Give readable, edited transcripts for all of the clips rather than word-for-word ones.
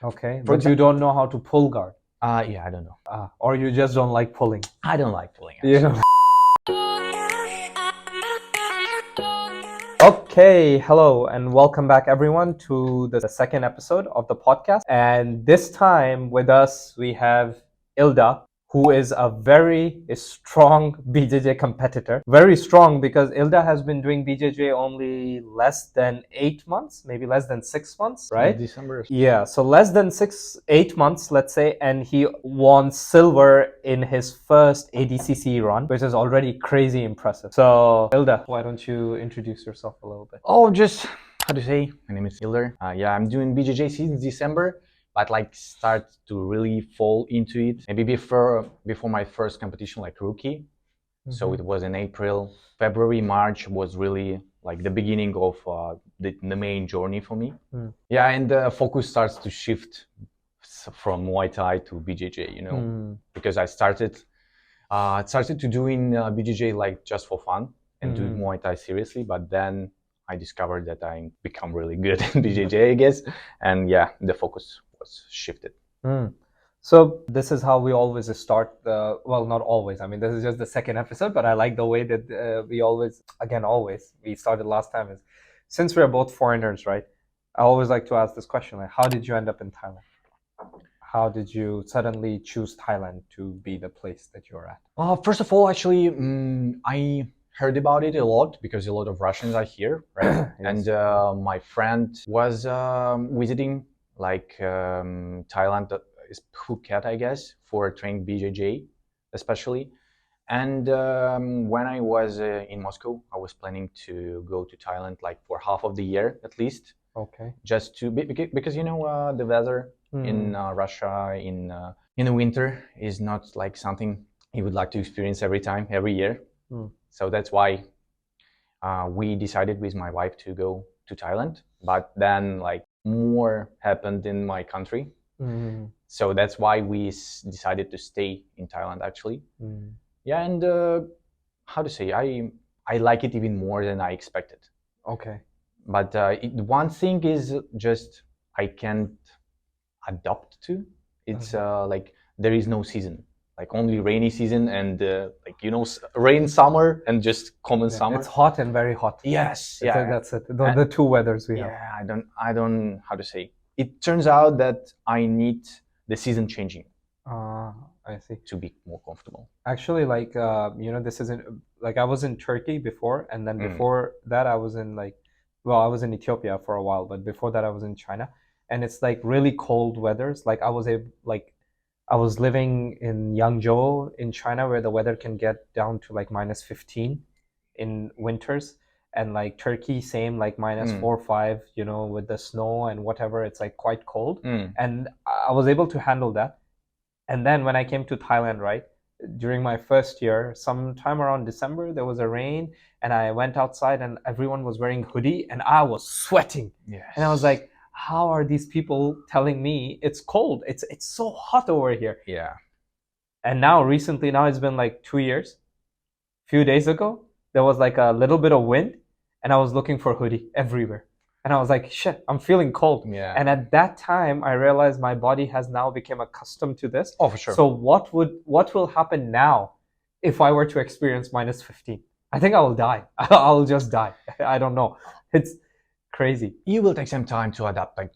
Okay, but you don't know how to pull guard. Yeah, I don't know. Or you just don't like pulling. I don't like pulling. Yeah. Okay, hello and welcome back everyone to the second episode of the podcast. And this time with us we have Ilda, who is a very strong BJJ competitor. Very strong because Ilda has been doing BJJ only less than 8 months, maybe less than 6 months, right? December. Yeah, so less than 8 months, let's say, and he won silver in his first ADCC run, which is already crazy impressive. So, Ilda, why don't you introduce yourself a little bit? Oh, just how to say? My name is Hilder. Yeah, I'm doing BJJ since December, but like start to really fall into it maybe before my first competition, like rookie. Mm-hmm. So it was in April. February, March was really like the beginning of the main journey for me. Yeah, and the focus starts to shift from Muay Thai to BJJ, you know, because I started to doing BJJ like just for fun and do Muay Thai seriously, but then I discovered that I become really good in BJJ, I guess, and yeah, the focus was shifted. So this is how we always start. Well, not always. I mean, this is just the second episode, but I like the way that we started last time. Is since we're both foreigners, right? I always like to ask this question: like, how did you end up in Thailand? How did you suddenly choose Thailand to be the place that you're at? First of all, actually, I heard about it a lot because a lot of Russians are here, right? Yes. And my friend was visiting like Thailand, is Phuket, I guess, for training BJJ, especially. And when I was in Moscow, I was planning to go to Thailand like for half of the year at least. Okay. Just to because you know the weather in Russia in the winter is not like something you would like to experience every year. So that's why we decided with my wife to go to Thailand. But then like more happened in my country. So that's why we decided to stay in Thailand actually. Yeah, and how to say, I like it even more than I expected. Okay. But one thing is just I can't adapt to. It's like there is no season. Like only rainy season and like you know rain summer and just common summer. It's hot and very hot. Yes, that's it. The two weathers we have. Yeah, I don't how to say. It turns out that I need the season changing. I see. To be more comfortable. Actually, like you know, this isn't like I was in Turkey before, and then before that I was in I was in Ethiopia for a while, but before that I was in China, and it's like really cold weathers. Like I was living in Yangzhou in China, where the weather can get down to like -15 in winters, and like Turkey, same, like -4 or 5, you know, with the snow and whatever. It's like quite cold, and I was able to handle that. And then when I came to Thailand, right, during my first year, sometime around December, there was a rain, and I went outside, and everyone was wearing hoodie, and I was sweating. Yes. And I was like, how are these people telling me it's cold? It's so hot over here. Yeah. And now recently, it's been like 2 years. A few days ago, there was like a little bit of wind, and I was looking for hoodie everywhere. And I was like, shit, I'm feeling cold. Yeah. And at that time, I realized my body has now become accustomed to this. Oh, for sure. So what will happen now if I were to experience -15? I think I will die. I'll just die. I don't know. It's crazy. You will take some time to adapt like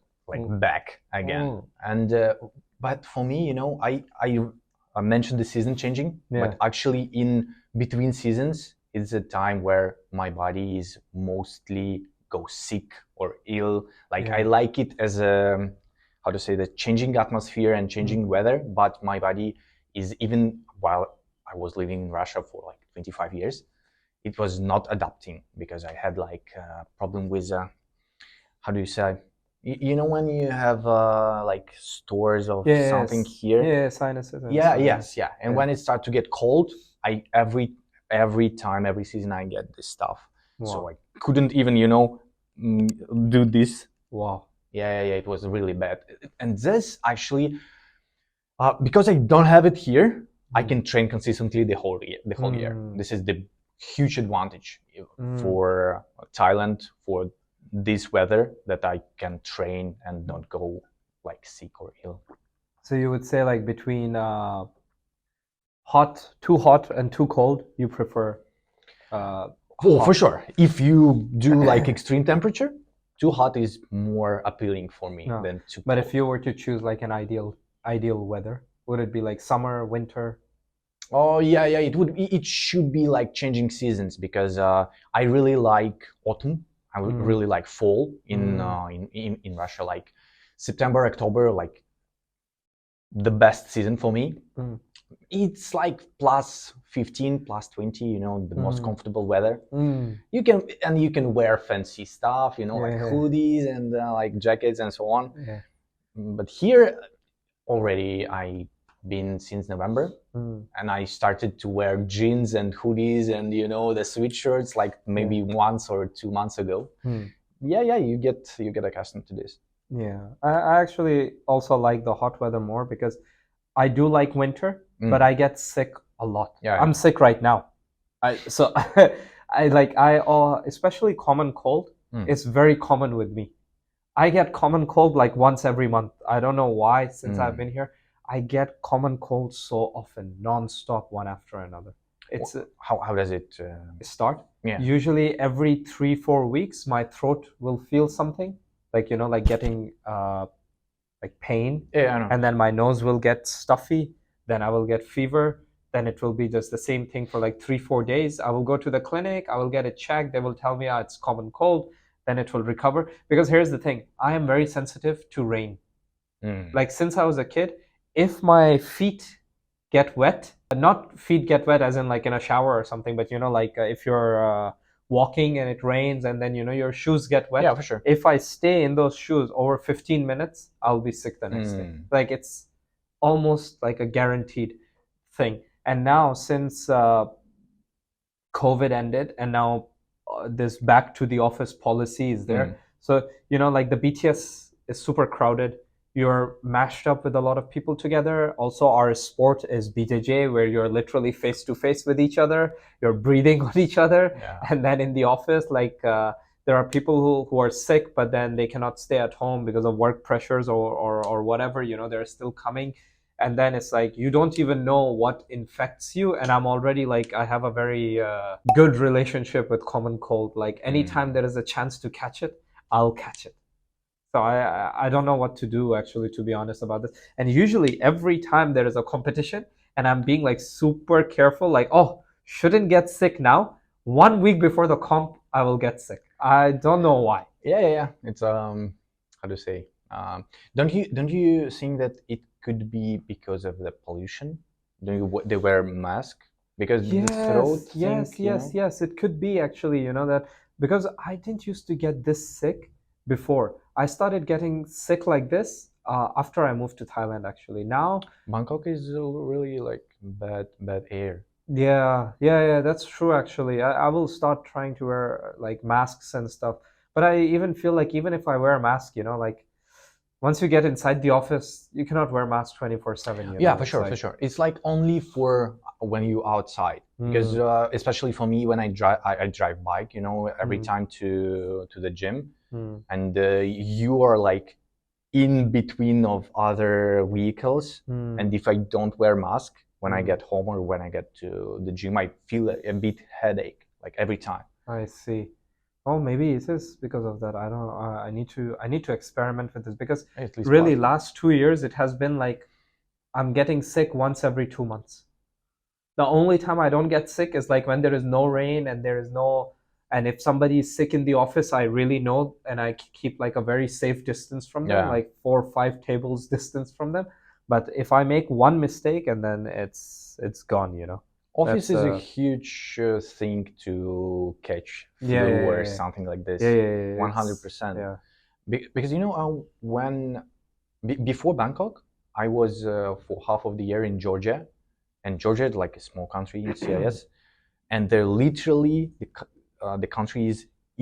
back again. And but for me, you know, I mentioned the season changing, but actually in between seasons, it's a time where my body is mostly go sick or ill. Like I like it as a how to say, the changing atmosphere and changing weather, but my body is, even while I was living in Russia for like 25 years, it was not adapting because I had like a problem with how do you say, you know, when you have like stores of something here, sinuses and when it starts to get cold, I every time, every season I get this stuff. So I couldn't even, you know, do this. Wow. Yeah, it was really bad. And this actually, because I don't have it here, I can train consistently the whole year. This is the huge advantage for Thailand, for this weather, that I can train and not go like sick or So you would say like between too hot and too cold, you prefer Oh, hot. for sure. If you do like extreme temperature, too hot is more appealing for me No. than too But cold. if you were to choose like an ideal weather, would it be like summer, winter? Oh yeah, it should be like changing seasons because I really like autumn. I really like fall in Russia. Like September, October, like the best season for me. It's like plus 15, plus 20. You know, the most comfortable weather. You can wear fancy stuff. You know, like hoodies and like jackets and so on. Yeah. But here already I've been since November, and I started to wear jeans and hoodies and the sweatshirts like maybe once or 2 months ago. Yeah, you get accustomed to this. Yeah, I actually also like the hot weather more because I do like winter, but I get sick a lot. Yeah. I'm sick right now. Especially common cold. It's very common with me. I get common cold like once every month. I don't know why. Since I've been here, I get common cold so often, non-stop, one after another. It's how does it start? Yeah. Usually every 3-4 weeks, my throat will feel something, like like getting like pain. Yeah, I know. And then my nose will get stuffy. Then I will get fever. Then it will be just the same thing for like 3-4 days. I will go to the clinic. I will get it checked. They will tell me it's common cold. Then it will recover. Because here's the thing: I am very sensitive to rain. Like since I was a kid, if my feet get wet, not feet get wet as in like in a shower or something, but like if you're walking and it rains and then your shoes get wet. Yeah, for sure. If I stay in those shoes over 15 minutes, I'll be sick the next day. Like it's almost like a guaranteed thing. And now since COVID ended and now this back to the office policy is there. So like the BTS is super crowded. You're mashed up with a lot of people together. Also, our sport is BJJ, where you're literally face to face with each other. You're breathing on each other. Yeah. And then in the office, like there are people who are sick, but then they cannot stay at home because of work pressures or whatever. They're still coming. And then it's like you don't even know what infects you. And I'm already like, I have a very good relationship with common cold. Like anytime there is a chance to catch it, I'll catch it. So I don't know what to do, actually, to be honest about this. And usually every time there is a competition and I'm being like super careful, like, oh, shouldn't get sick now. 1 week before the comp, I will get sick. I don't know why. Yeah. It's how to say? Don't you think that it could be because of the pollution? They wear mask because the throat thing, yes. It could be actually, that because I didn't used to get this sick before. I started getting sick like this after I moved to Thailand, actually. Now Bangkok is really like bad air. Yeah, that's true, actually. I will start trying to wear like masks and stuff. But I even feel like even if I wear a mask, like once you get inside the office, you cannot wear mask 24/7. Yeah, for sure. It's like only for when you outside, because especially for me when I drive bike, every time to the gym, and you are like in between of other vehicles, and if I don't wear mask when I get home or when I get to the gym, I feel a bit headache like every time. I see. Oh, maybe it is because of that. I don't know. I need to experiment with this because really last 2 years it has been like I'm getting sick once every 2 months. The only time I don't get sick is like when there is no rain and if somebody is sick in the office, I really know, and I keep like a very safe distance from them, like 4 or 5 tables distance from them. But if I make one mistake, and then it's gone. Office is a huge thing to catch flu or something like this. 100%. Yeah. Because when before Bangkok, I was for half of the year in Georgia, and Georgia is like a small country in CIS, and they're literally the country is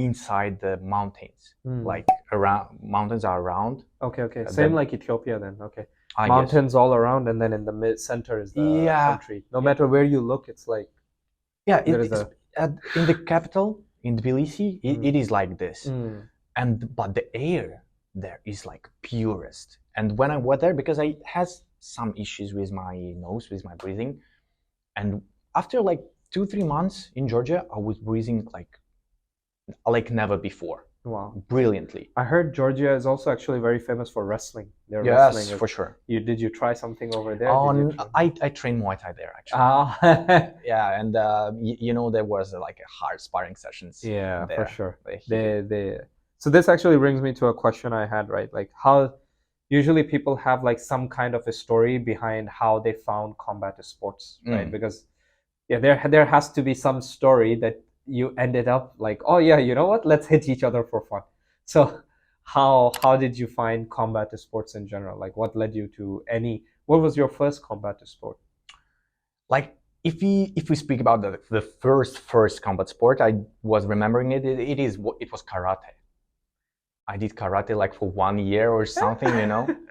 inside the mountains, like around mountains are around. Okay. Same like Ethiopia then. Okay. I Mountains all around, and then in the center is the country. No matter where you look, it's like in the capital in Tbilisi, it is like this, but the air there is like purest. And when I was there, because I some issues with my nose, with my breathing. And after like 2-3 months in Georgia, I was breathing like never before. Wow. Brilliantly. I heard Georgia is also actually very famous for wrestling. Yes, wrestling for sure. Did you try something over there? I trained Muay Thai there, actually. Yeah, and there was like a hard sparring sessions. Yeah, there. For sure. So this actually brings me to a question I had, right? Like, how usually people have like some kind of a story behind how they found combat sports, right? Because there has to be some story that you ended up like, oh yeah, you know what? Let's hit each other for fun. So how did you find combat sports in general? Like, what led you to what was your first combat sport? Like, if we speak about the first combat sport, I was remembering it was karate. I did karate like for 1 year or something,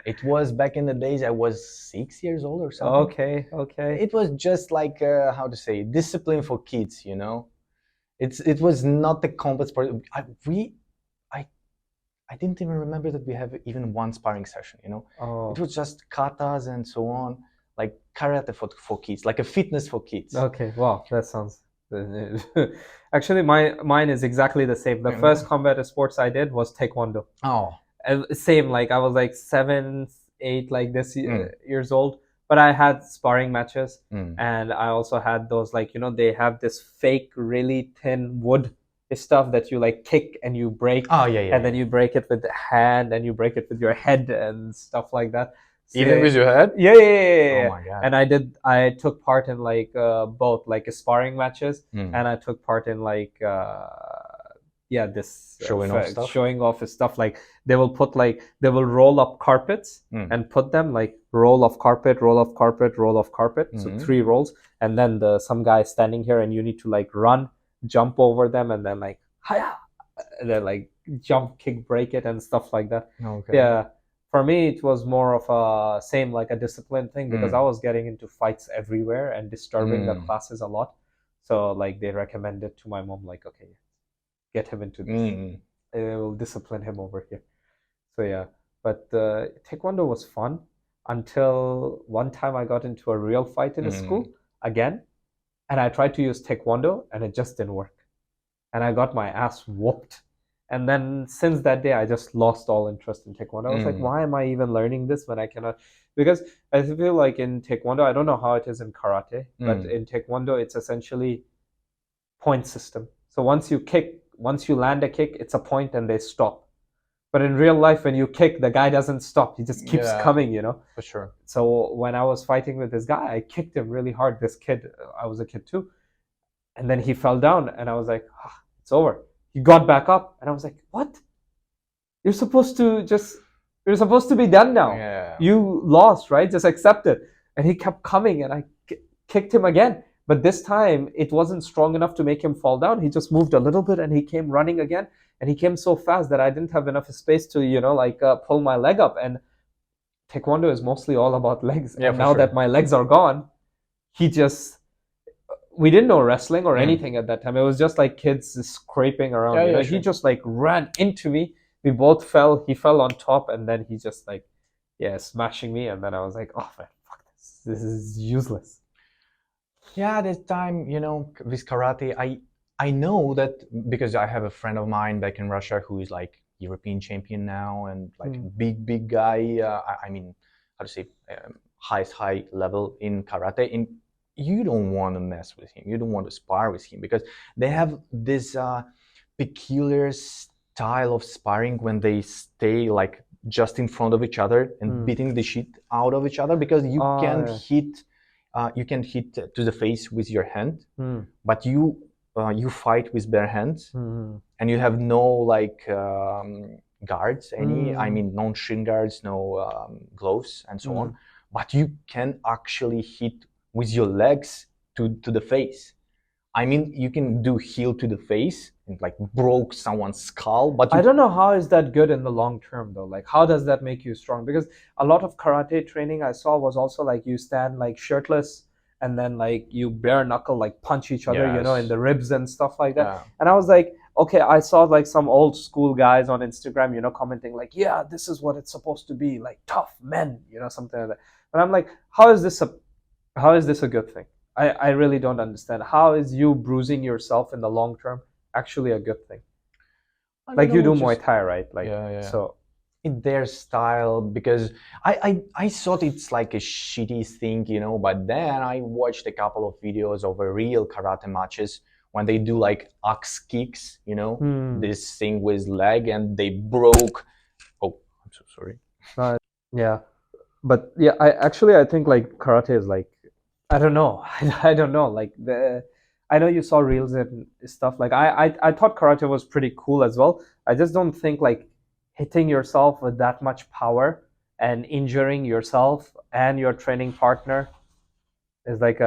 It was back in the days I was 6 years old or something. Okay. It was just like, how to say, discipline for kids, It was not the combat sport. I didn't even remember that we have even one sparring session, Oh. It was just katas and so on, like karate for kids, like a fitness for kids. Okay, wow, that sounds... Actually, mine is exactly the same. The first combat sports I did was taekwondo. Oh. Same, like I was like 7, 8, like this years old. But I had sparring matches, and I also had those, like, they have this fake, really thin wood stuff that you like kick and you break. Oh, yeah. And then you break it with the hand, and you break it with your head and stuff like that. So, even with your head? Yeah. Oh my God. And I took part in like both like sparring matches, and I took part in like this showing off stuff. Like they will roll up carpets and put them like roll off carpet, roll off carpet, roll off carpet. So 3 rolls, and then some guy standing here, and you need to like run, jump over them, and then like hiya, and then like jump, kick, break it, and stuff like that. Okay. Yeah. For me, it was more of like a discipline thing, because I was getting into fights everywhere and disturbing the classes a lot. So like they recommended to my mom, like, okay, get him into this. It will discipline him over here. So yeah, but taekwondo was fun until one time I got into a real fight in a school again, and I tried to use taekwondo and it just didn't work, and I got my ass whooped. And then since that day, I just lost all interest in taekwondo. I was like, why am I even learning this when I cannot? Because I feel like in taekwondo, I don't know how it is in karate, but in taekwondo, it's essentially point system. So once you land a kick, it's a point and they stop. But in real life, when you kick, the guy doesn't stop. He just keeps coming, For sure. So when I was fighting with this guy, I kicked him really hard. This kid, I was a kid too. And then he fell down, and I was like, it's over. He got back up, and I was like, what? You're supposed to be done now. Yeah. You lost, right? Just accept it. And he kept coming, and I kicked him again. But this time, it wasn't strong enough to make him fall down. He just moved a little bit, and he came running again. And he came so fast that I didn't have enough space to, pull my leg up. And taekwondo is mostly all about legs. Yeah, and now that my legs are gone, we didn't know wrestling or anything at that time. It was just like kids scraping around. Sure. He just like ran into me. We both fell. He fell on top, and then he just like, smashing me. And then I was like, oh man, fuck this. This is useless. Yeah, this time, with karate, I know that because I have a friend of mine back in Russia who is like European champion now, and like big guy. I mean, how to say, highest high level in karate. You don't want to mess with him. You don't want to spar with him, because they have this peculiar style of sparring when they stay like just in front of each other and beating the shit out of each other, because you can't hit to the face with your hand, but you fight with bare hands, and you have no like guards, I mean, no shin guards, no gloves, and so on. But you can actually hit with your legs to the face. I mean, you can do heel to the face and like broke someone's skull, but I don't know how is that good in the long term though. Like, how does that make you strong? Because a lot of karate training I saw was also like you stand like shirtless, and then like you bare knuckle like punch each other, in the ribs and stuff like that. And I was like, okay, I saw like some old school guys on Instagram, you know, commenting like, yeah, this is what it's supposed to be, like tough men, you know, something like that. But I'm like, how is this a good thing? I really don't understand. How is you bruising yourself in the long term actually a good thing? Like you do Muay Thai, right? Like, so in their style, because I thought it's like a shitty thing, you know, but then I watched a couple of videos of a real karate matches when they do like axe kicks, you know, this thing with leg, and they broke. Oh, I'm so sorry. Yeah, but yeah, I think like karate is like, I don't know. I don't know. Like I know you saw reels and stuff. Like I thought karate was pretty cool as well. I just don't think like hitting yourself with that much power and injuring yourself and your training partner is like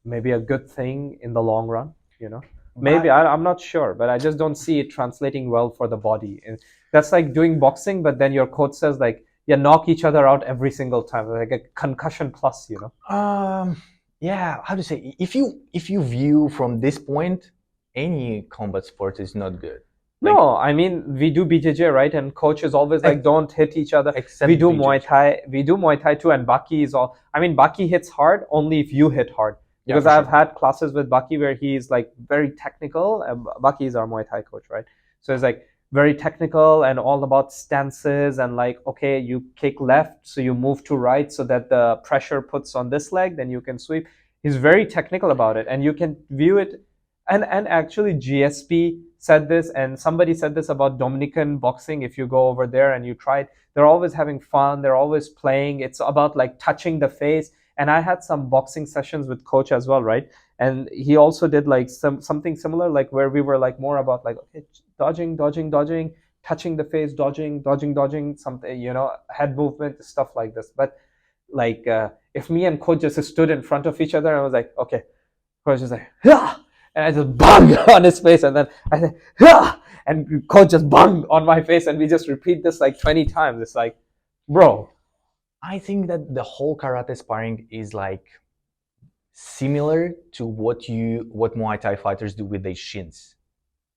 maybe a good thing in the long run. You know, maybe I'm not sure, but I just don't see it translating well for the body. And that's like doing boxing, but then your coach says like, yeah, knock each other out every single time, like a concussion plus, you know. Yeah, how to say, if you view from this point, any combat sport is not good. Like, no, I mean, we do BJJ, right? And coach is always like, don't hit each other. We do BJJ. Muay Thai too, and Baki is all. I mean, Baki hits hard only if you hit hard. Because I've had classes with Baki where he's like very technical. Baki is our Muay Thai coach, right? So it's like very technical and all about stances and like, okay, you kick left, so you move to right so that the pressure puts on this leg, then you can sweep. He's very technical about it, and you can view it. And actually, GSP said this, and somebody said this about Dominican boxing. If you go over there and you try it, they're always having fun. They're always playing. It's about like touching the face. And I had some boxing sessions with coach as well, right? And he also did like something similar, like where we were like more about like, okay, dodging, touching the face, dodging, something, you know, head movement, stuff like this. But like if me and coach just stood in front of each other, I was like, okay, coach is like, yeah, and I just bang on his face, and then I said, yeah, and coach just bang on my face, and we just repeat this like 20 times. It's like, bro. I think that the whole karate sparring is like similar to what Muay Thai fighters do with their shins.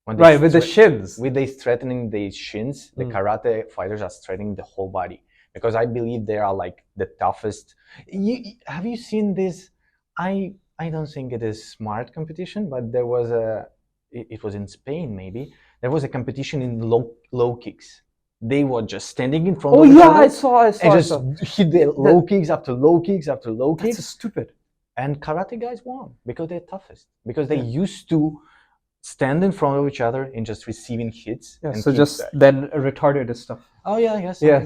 Right, with the shins. With they strengthening the shins, the karate fighters are strengthening the whole body, because I believe they are like the toughest. Have you seen this? I don't think it is smart competition, but there was it was in Spain maybe. There was a competition in low kicks. They were just standing in front of each other. I saw. And just hit the low kicks after low kicks after low kicks. That's stupid. And karate guys won because they're toughest. Because they used to stand in front of each other and just receiving hits. Yeah, so just back. Then retarded stuff. Oh yeah, yes. Yeah.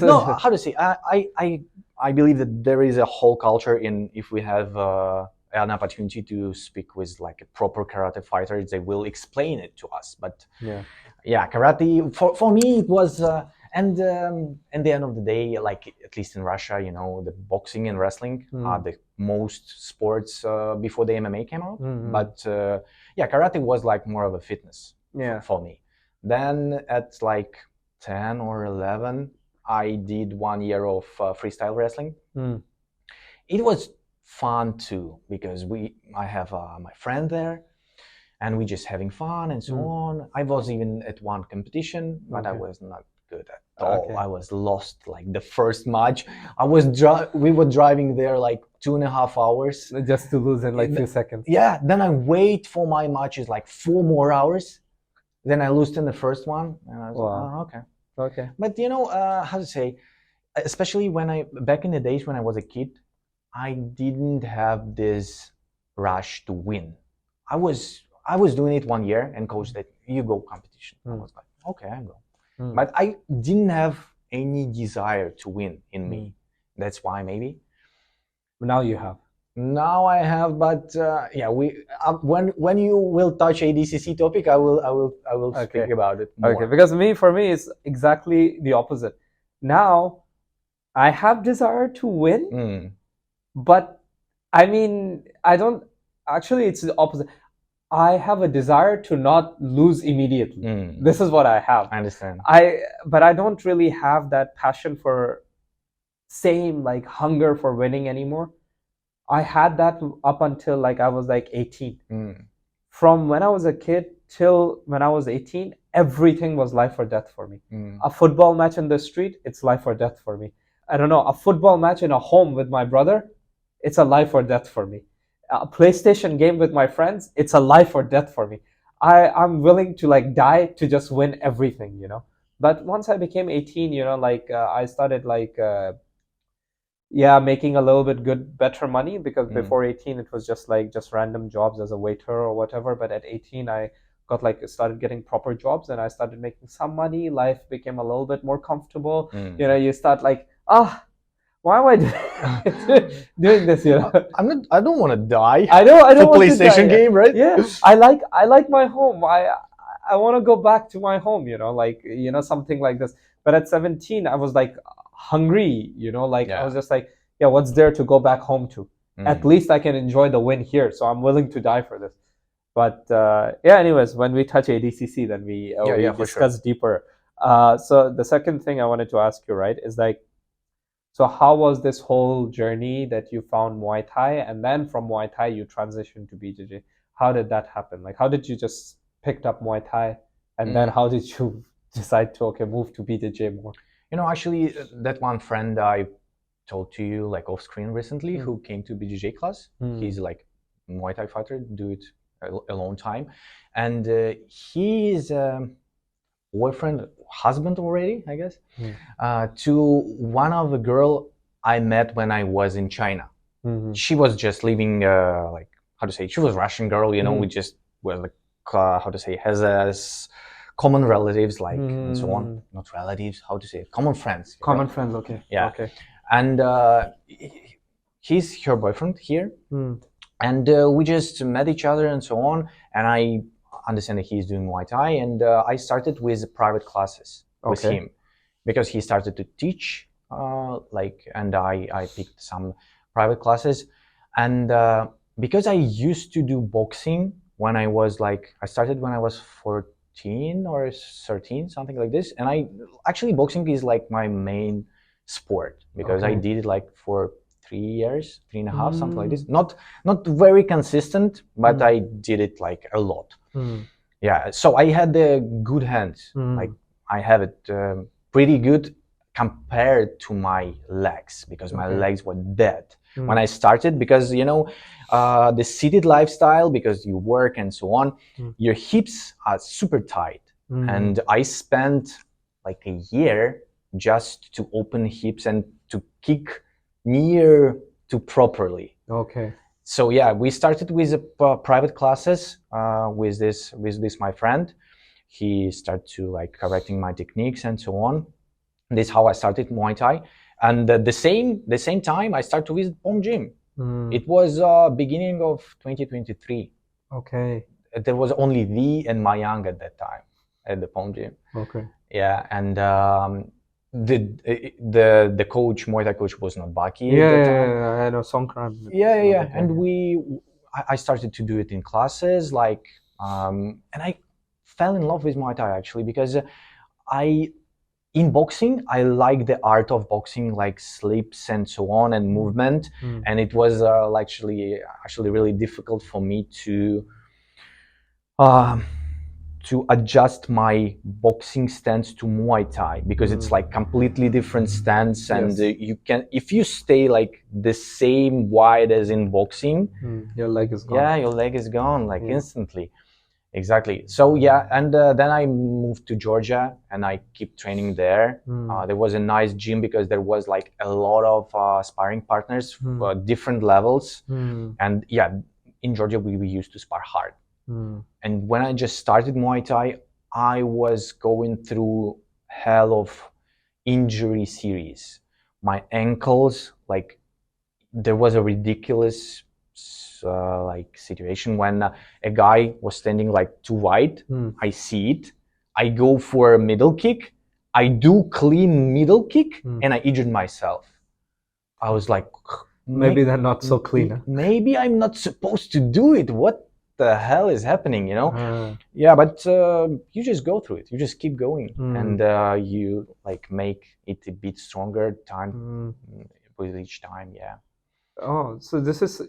No, how to say? I believe that there is a whole culture in, if we have an opportunity to speak with like a proper karate fighter, they will explain it to us. But yeah, karate for me it was, and at the end of the day, like at least in Russia, you know, the boxing and wrestling are the most sports before the MMA came out. But yeah, karate was like more of a fitness for me. Then at like 10 or 11, I did 1 year of freestyle wrestling. It was fun too, because I have my friend there, and we just having fun and so on. I was even at one competition, but I was not good at all. I was lost like the first match. We were driving there like 2.5 hours just to lose in like a few seconds. Yeah, then I wait for my matches like 4 more hours. Then I lost in the first one, and I was like, oh, okay. But you know, how to say, especially back in the days when I was a kid, I didn't have this rush to win. I was doing it 1 year, and coach said, you go competition. I was like, okay, I go. But I didn't have any desire to win in me. That's why maybe. Now you have. Now I have, but yeah, when you will touch ADCC topic, I will speak about it more. Okay, because for me, it's exactly the opposite. Now, I have desire to win, but I mean, I don't. Actually, it's the opposite. I have a desire to not lose immediately. This is what I have. I understand. But I don't really have that passion for same like hunger for winning anymore. I had that up until like I was like 18. from when I was a kid till when I was 18, everything was life or death for me. A football match in the street, it's life or death for me. I don't know, a football match in a home with my brother, it's a life or death for me. A PlayStation game with my friends, it's a life or death for me. I'm willing to like die to just win everything, you know. But once I became 18, you know, like I started like yeah, making a little bit better money, because before 18 it was just like just random jobs as a waiter or whatever. But at 18 I got like started getting proper jobs and I started making some money. Life became a little bit more comfortable. You know, you start like, why am I doing this? You know, I don't want to die. I don't want PlayStation to die. game, right? Yeah, I like my home. I want to go back to my home. You know, like, you know, something like this. But at 17, I was like hungry. You know, like I was just like, yeah, what's there to go back home to? At least I can enjoy the win here. So I'm willing to die for this. But yeah, anyways, when we touch ADCC, then we discuss deeper. So the second thing I wanted to ask you, right, is like, so how was this whole journey that you found Muay Thai, and then from Muay Thai you transitioned to BJJ? How did that happen? Like, how did you just picked up Muay Thai, and then how did you decide to move to BJJ more? You know, actually, that one friend I told to you like off screen recently, who came to BJJ class, he's like Muay Thai fighter, do it a long time, and he's boyfriend, husband already, I guess, to one of the girl I met when I was in China. She was just living, like, how to say, she was Russian girl, you know, we just were like, how to say, has as common relatives, like, and so on. Not relatives, how to say it? Common friends. Common friends, okay. Yeah. Okay. And he's her boyfriend here. And we just met each other and so on. And I understand that he's doing Muay Thai, and I started with private classes with him, because he started to teach, and I picked some private classes. And because I used to do boxing when I was like, I started when I was 14 or 13, something like this. And boxing is like my main sport, because I did it like for 3 years, 3.5, something like this. Not very consistent, but I did it like a lot. Yeah, so I had the good hands. Like, I have it pretty good compared to my legs, because my legs were dead when I started, because, you know, the seated lifestyle, because you work and so on, your hips are super tight. And I spent like a year just to open hips and to kick near to properly. Okay. So yeah, we started with private classes with this my friend. He started to like correcting my techniques and so on. This is how I started Muay Thai. And the same time I started to visit Pom Gym. It was beginning of 2023. Okay. There was only V and Mayang at that time at the Pom Gym. Okay. Yeah, and the coach, Muay Thai coach, was not Baki at that time. Yeah, I know Songkran. Yeah. And I started to do it in classes, like, and I fell in love with Muay Thai, actually, because in boxing, I like the art of boxing, like slips and so on, and movement. And it was actually really difficult for me to adjust my boxing stance to Muay Thai, because it's like completely different stance. And you can, if you stay like the same wide as in boxing, your leg is gone. Yeah, your leg is gone, like instantly. Exactly. So yeah, and then I moved to Georgia and I keep training there. There was a nice gym, because there was like a lot of sparring partners for different levels. And yeah, in Georgia we used to spar hard. And when I just started Muay Thai, I was going through hell of injury series. My ankles, like, there was a ridiculous like situation when a guy was standing like too wide. I see it. I go for a middle kick. I do clean middle kick, and I injured myself. I was like, maybe they're not so clean. Huh? Maybe I'm not supposed to do it. What the hell is happening, you know? Yeah, but you just go through it. You just keep going, and you like make it a bit stronger time with each time. Yeah. Oh, so this is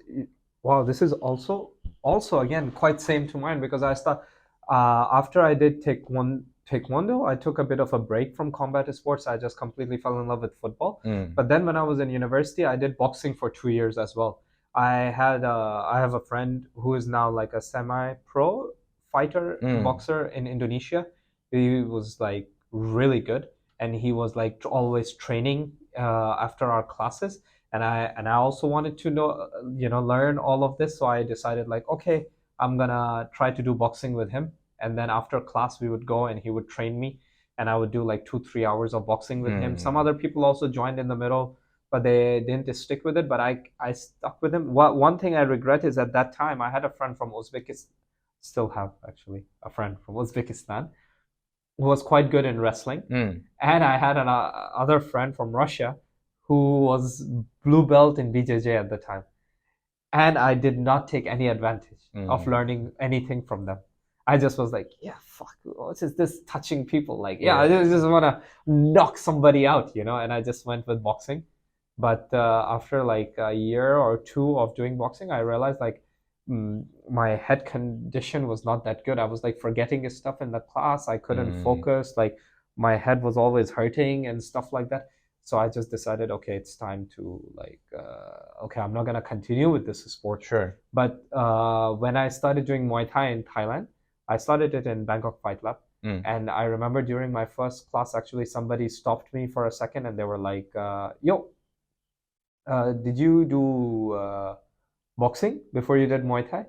Wow, this is also again quite same to mine because I start after I did taekwondo, I took a bit of a break from combat sports. I just completely fell in love with football. But then when I was in university, I did boxing for 2 years as well. I have a friend who is now like a semi-pro fighter boxer in Indonesia. He was like really good, and he was like always training after our classes. And I also wanted to know, learn all of this. So I decided like, okay, I'm gonna try to do boxing with him. And then after class, we would go and he would train me, and I would do like 2-3 hours of boxing with him. Some other people also joined in the middle, but they didn't stick with it. But I stuck with him. One thing I regret is at that time I had a friend from Uzbekistan, still have actually a friend from Uzbekistan who was quite good in wrestling, and I had an other friend from Russia who was blue belt in BJJ at the time. And I did not take any advantage of learning anything from them. I just was like, yeah, fuck, what is this touching people? Like, yeah, I just want to knock somebody out, and I just went with boxing. But after like a year or two of doing boxing, I realized like my head condition was not that good. I was like forgetting stuff in the class. I couldn't focus. Like my head was always hurting and stuff like that. So I just decided, okay, it's time to like, okay, I'm not gonna continue with this sport. Sure. But when I started doing Muay Thai in Thailand, I started it in Bangkok Fight Lab. And I remember during my first class, actually, somebody stopped me for a second and they were like, yo, did you do boxing before you did Muay Thai?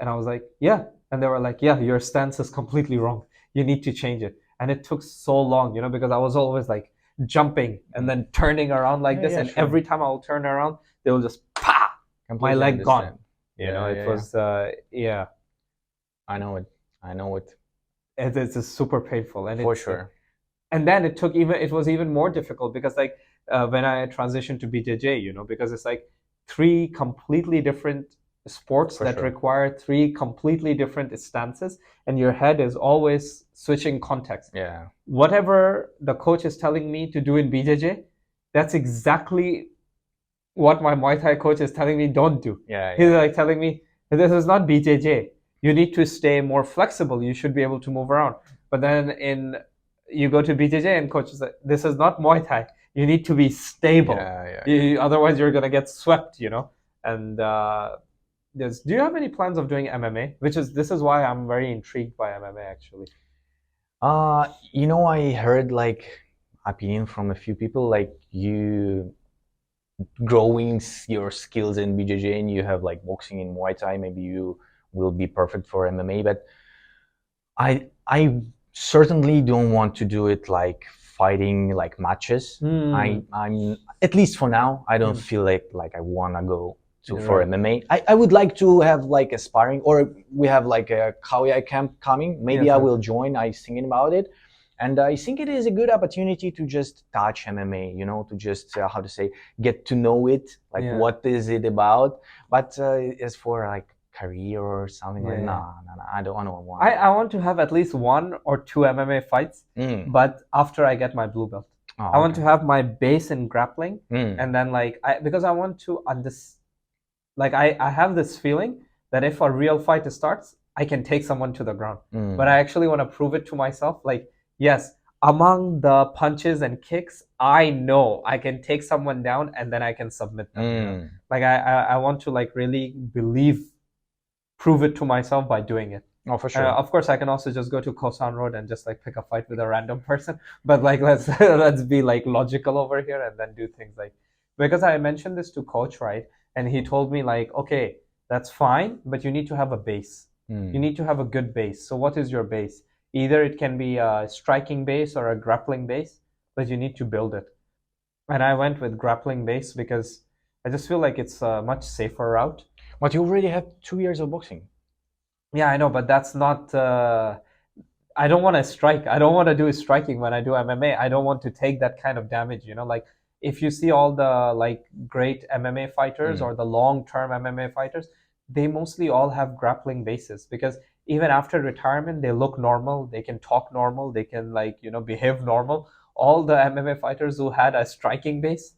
And I was like, yeah. And they were like, yeah, your stance is completely wrong. You need to change it. And it took so long, because I was always like, jumping and then turning around like this, and sure. Every time I'll turn around, they will just my leg gone. It was yeah. I know it. It's just super painful, and for sure. And then it was even more difficult because like when I transitioned to BJJ, because it's like 3 completely different sports that require 3 completely different stances, and your head is always switching context. Yeah. Whatever the coach is telling me to do in BJJ, that's exactly what my Muay Thai coach is telling me don't do. He's like telling me, this is not BJJ. You need to stay more flexible. You should be able to move around. But then you go to BJJ and coach is like, this is not Muay Thai. You need to be stable. Otherwise you're going to get swept, And do you have any plans of doing MMA? This is why I'm very intrigued by MMA actually. I heard like opinion from a few people, like you growing your skills in BJJ and you have like boxing in Muay Thai, maybe you will be perfect for MMA. But I certainly don't want to do it like fighting like matches. I'm at least for now, I don't feel like I wanna go for MMA. I would like to have like a sparring, or we have like a Kauai camp coming. Maybe I will join. I was thinking about it. And I think it is a good opportunity to just touch MMA, to just, get to know it, like what is it about. But as for like career or something, like, no, I don't want. I want to have at least 1 or 2 MMA fights, but after I get my blue belt. I want to have my base in grappling, and then because I want to understand. Like I have this feeling that if a real fight starts, I can take someone to the ground. But I actually want to prove it to myself. Like, yes, among the punches and kicks, I know I can take someone down and then I can submit them. Like I want to like really prove it to myself by doing it. Oh, for sure. Of course, I can also just go to Kosan Road and just like pick a fight with a random person. But like let's be like logical over here and then do things like, because I mentioned this to coach, right? And he told me like, okay, that's fine, but you need to have a base. You need to have a good base. So what is your base? Either it can be a striking base or a grappling base, but you need to build it. And I went with grappling base because I just feel like it's a much safer route. But you already have 2 years of boxing. Yeah, I know, but that's not... I don't want to strike. I don't want to do striking when I do MMA. I don't want to take that kind of damage, like... If you see all the like great MMA fighters or the long-term MMA fighters, they mostly all have grappling bases, because even after retirement, they look normal, they can talk normal, they can like, behave normal. All the MMA fighters who had a striking base,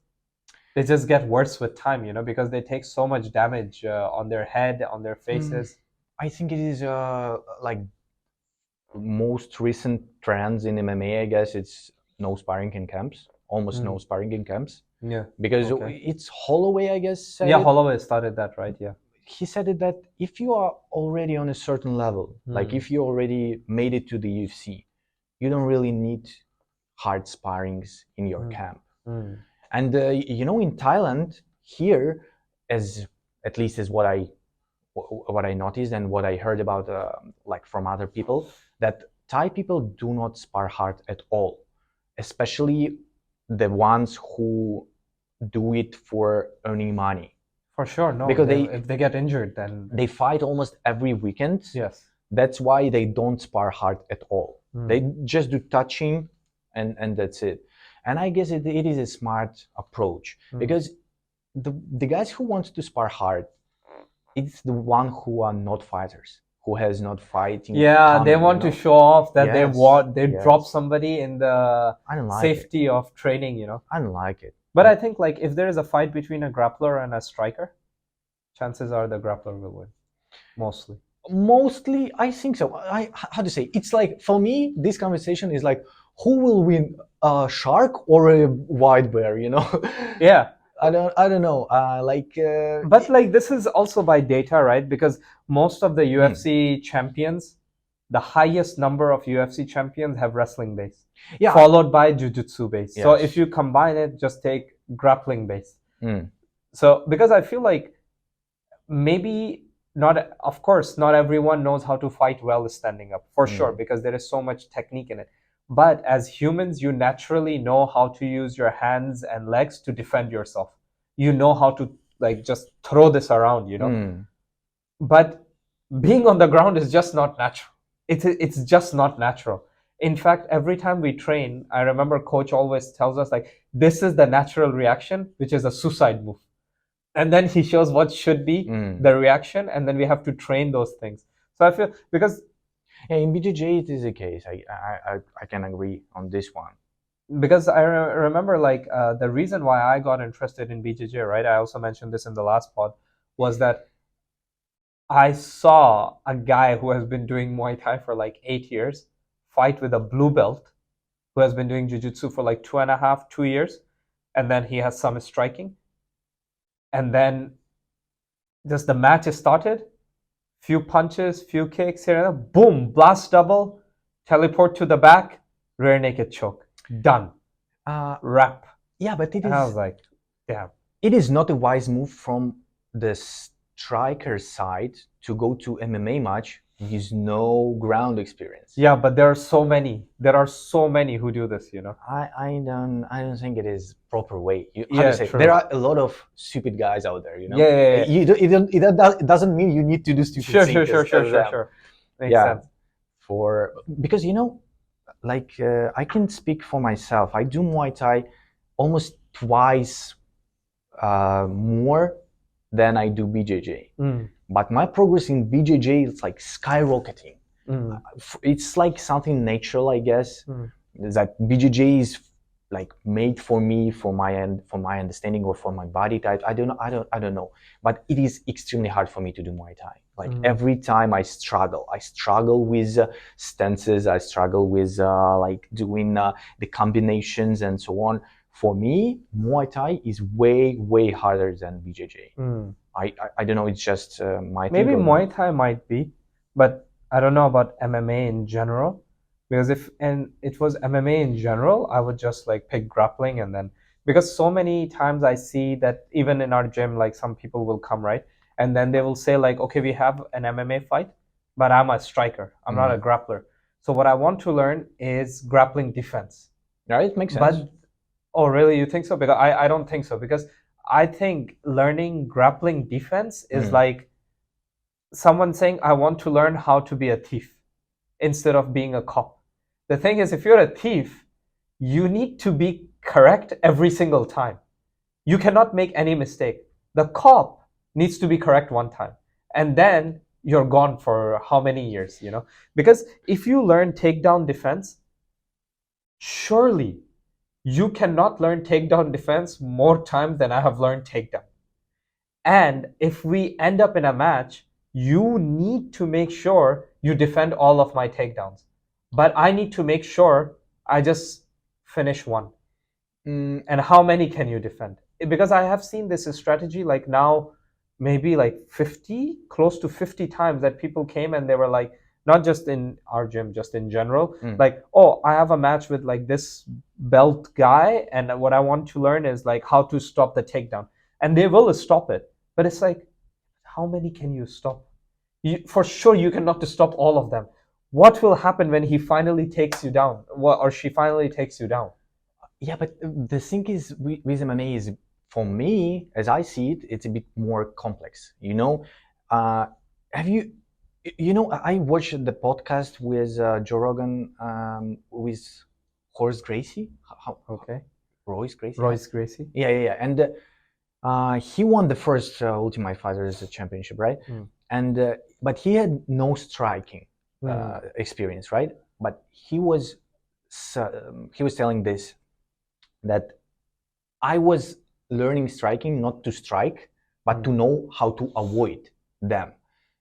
they just get worse with time, because they take so much damage on their head, on their faces. I think it is like most recent trends in MMA. I guess it's no sparring in camps, almost no sparring in camps. Yeah. Because it's Holloway, I guess. Said yeah, Holloway started that, right? Yeah. He said it that if you are already on a certain level, like if you already made it to the UFC, you don't really need hard sparrings in your camp. And in Thailand, here, as at least is what I noticed and what I heard about, like from other people, that Thai people do not spar hard at all, especially the ones who do it for earning money. For sure, no. Because if they get injured, then they fight almost every weekend. Yes. That's why they don't spar hard at all. They just do touching, and that's it. And I guess it is a smart approach because the guys who want to spar hard, it's the one who are not fighters, who has not fighting. Yeah, they want to show off that they drop somebody in the safety of training. I don't like it. But I think like if there is a fight between a grappler and a striker, chances are the grappler will win. Mostly, I think so. How to say? It's like, for me, this conversation is like, who will win, a shark or a white bear? Yeah. I don't know. But like this is also by data, right? Because most of the UFC champions, the highest number of UFC champions have wrestling base, followed by Jiu-Jitsu base. Yes. So if you combine it, just take grappling base. So because I feel like maybe of course, not everyone knows how to fight well standing up, for sure, because there is so much technique in it. But as humans, you naturally know how to use your hands and legs to defend yourself. You know how to like just throw this around, But being on the ground is just not natural. It's just not natural. In fact, every time we train, I remember coach always tells us like, this is the natural reaction, which is a suicide move. And then he shows what should be the reaction, and then we have to train those things. So I feel because in BJJ it is the case. I can agree on this one. Because I remember like the reason why I got interested in BJJ, right? I also mentioned this in the last pod, was that I saw a guy who has been doing Muay Thai for like 8 years fight with a blue belt who has been doing Jiu-Jitsu for like 2 years, and then he has some striking. And then just the match is started, few punches, few kicks here and there, boom, blast double, teleport to the back, rear naked choke, done, wrap. Yeah, but it is. And I was like, damn. It is not a wise move from the striker side to go to MMA match with no ground experience. Yeah, but there are so many. Who do this, I don't think it is proper way. True. There are a lot of stupid guys out there, Yeah. It doesn't mean you need to do stupid things. Sure. Makes sense. Because I can speak for myself. I do Muay Thai almost twice more than I do BJJ. But my progress in BJJ is like skyrocketing. It's like something natural, I guess. That BJJ is like made for me, for my understanding, or for my body type. I don't know. But it is extremely hard for me to do Muay Thai. Like every time I struggle with stances. I struggle with like doing the combinations and so on. For me, Muay Thai is way harder than BJJ. I don't know. It's just my maybe Muay Thai might be, but I don't know about MMA in general. Because if it was MMA in general, I would just like pick grappling, and then because so many times I see that even in our gym, like some people will come, right, and then they will say like, okay, we have an MMA fight, but I'm a striker. I'm not a grappler. So what I want to learn is grappling defense. Right, it makes sense. But oh, really? You think so? Because I don't think so. Because I think learning grappling defense is like someone saying, I want to learn how to be a thief instead of being a cop. The thing is, if you're a thief, you need to be correct every single time. You cannot make any mistake. The cop needs to be correct one time, and then you're gone for how many years, Because if you learn takedown defense, surely you cannot learn takedown defense more times than I have learned takedown. And if we end up in a match, you need to make sure you defend all of my takedowns. But I need to make sure I just finish one. And how many can you defend? Because I have seen this strategy like now, maybe like 50, close to 50 times that people came and they were like, not just in our gym, just in general, like, oh, I have a match with like this belt guy, and what I want to learn is like how to stop the takedown. And they will stop it. But it's like, how many can you stop? For sure, you cannot stop all of them. What will happen when he finally takes you down, or she finally takes you down? Yeah, but the thing is with MMA is, for me, as I see it, it's a bit more complex. Have you? I watched the podcast with Joe Rogan with Royce Gracie. Okay. Royce Gracie. Royce Gracie. Yeah. And he won the first Ultimate Fighters Championship, right? And but he had no striking experience, right? But he was telling this, that I was learning striking not to strike, but to know how to avoid them.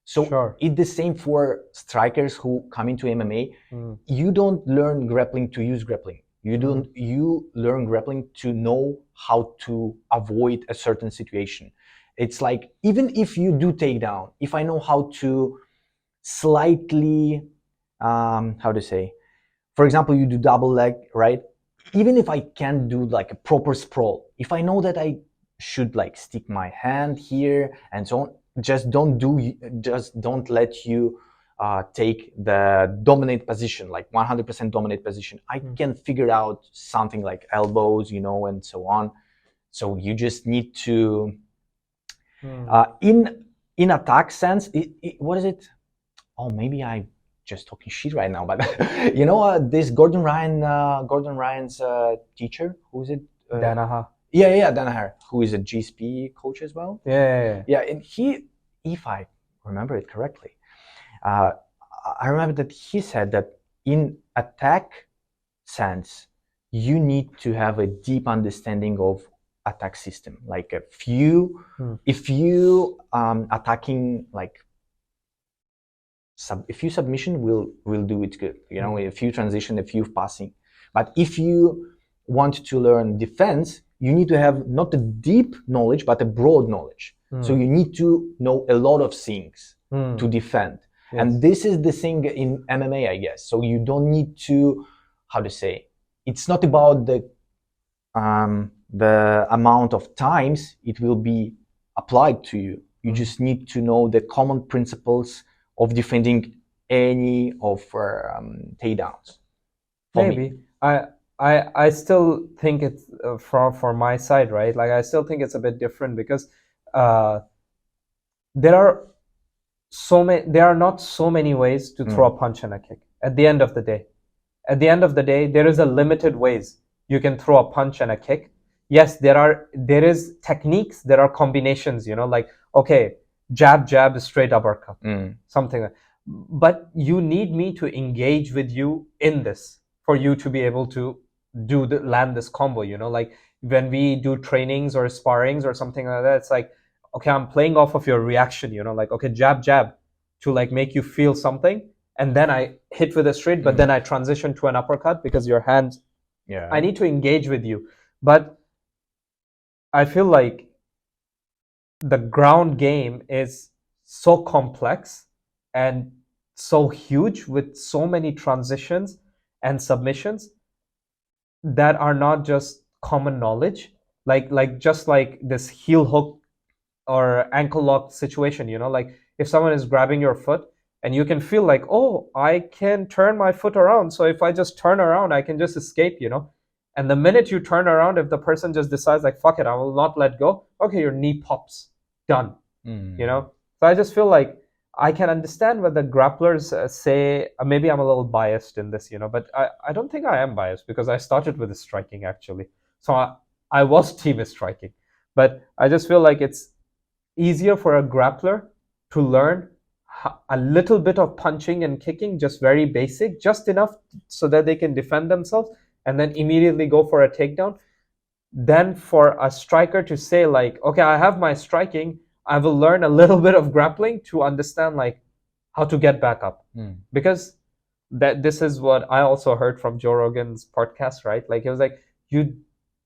So it's the same for strikers who come into MMA. You don't learn grappling to use grappling. You learn grappling to know how to avoid a certain situation. It's like, even if you do takedown, if I know how to slightly, how to say, for example, you do double leg, right? Even if I can't do like a proper sprawl, if I know that I should like stick my hand here and so on, just don't let you take the dominant position, like 100% dominant position. I can figure out something like elbows, and so on. So you just need to, in attack sense, what is it? Oh, maybe I just talking shit right now, but this Gordon Ryan's teacher, who is it? Danaher. Yeah, Danaher, who is a GSP coach as well. Yeah. And he, if I remember it correctly, I remember that he said that in attack sense, you need to have a deep understanding of attack system. Like if you attacking like a few submission will do it good, a few transition, a few passing. But if you want to learn defense, you need to have not a deep knowledge but a broad knowledge. So you need to know a lot of things to defend. Yes. And this is the thing in MMA, I guess. So you don't need to, how to say, it's not about the amount of times it will be applied to you. You just need to know the common principles of defending any of takedowns. Maybe. I still think it's for my side, right? Like I still think it's a bit different because there are not so many ways to throw a punch and a kick. At the end of the day, there is a limited ways you can throw a punch and a kick. Yes, there is techniques, there are combinations, like, okay, jab, straight uppercut, something like that. But you need me to engage with you in this for you to be able to land this combo, like when we do trainings or sparrings or something like that, it's like, okay, I'm playing off of your reaction, like, okay, jab to like make you feel something, and then I hit with a straight, but then I transition to an uppercut because your hands, I need to engage with you. But I feel like the ground game is so complex and so huge with so many transitions and submissions that are not just common knowledge, like just like this heel hook or ankle lock situation, like if someone is grabbing your foot and you can feel like, oh, I can turn my foot around, so if I just turn around I can just escape, and the minute you turn around, if the person just decides like, fuck it, I will not let go, okay, your knee pops, done. So I just feel like I can understand what the grapplers say. Maybe I'm a little biased in this, but I don't think I am biased because I started with the striking actually. So I was team striking. But I just feel like it's easier for a grappler to learn a little bit of punching and kicking, just very basic, just enough so that they can defend themselves. and then immediately go for a takedown, then for a striker to say like, okay, I have my striking, I will learn a little bit of grappling to understand like how to get back up. Because this is what I also heard from Joe Rogan's podcast, right? Like, it was like, you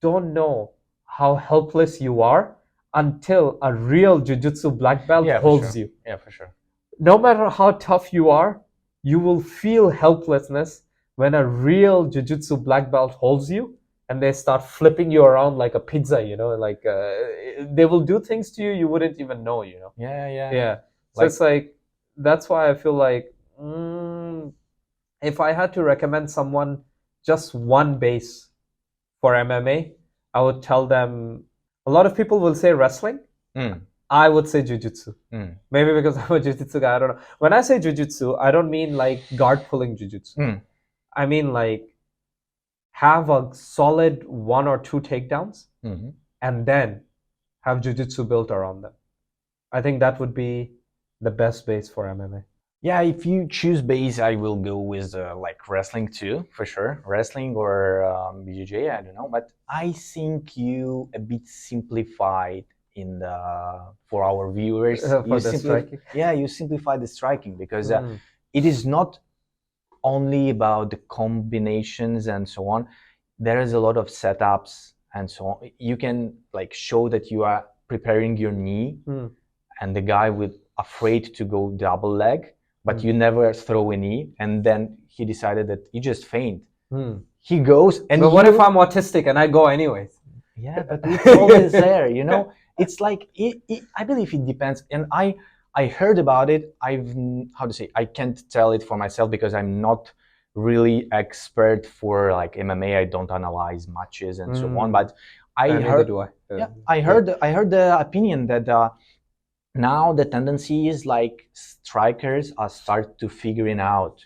don't know how helpless you are until a real jiu-jitsu black belt holds you. Yeah, for sure. No matter how tough you are, you will feel helplessness when a real jiu-jitsu black belt holds you and they start flipping you around like a pizza, like they will do things to you you wouldn't even know, Yeah. So it's like, that's why I feel like if I had to recommend someone just one base for MMA, I would tell them, a lot of people will say wrestling. I would say jiu-jitsu. Maybe because I'm a jiu-jitsu guy, I don't know. When I say jiu-jitsu, I don't mean like guard pulling jiu-jitsu. I mean like have a solid 1 or 2 takedowns and then have jiu-jitsu built around them. I think that would be the best base for MMA. Yeah, if you choose base, I will go with like wrestling too, for sure. Wrestling or BJJ, I don't know. But I think you a bit simplified in for our viewers. For the striking? Yeah, you simplify the striking because it is not only about the combinations and so on. There is a lot of setups and so on. You can like show that you are preparing your knee and the guy with afraid to go double leg, but you never throw a knee, and then he decided that he just faint. He goes and but what if I'm autistic and I go anyways? Yeah, but it's always there, It's like I believe it depends, and I heard about it. I can't tell it for myself because I'm not really expert for like MMA. I don't analyze matches and so on, but I heard the opinion that now the tendency is like strikers are start to figuring out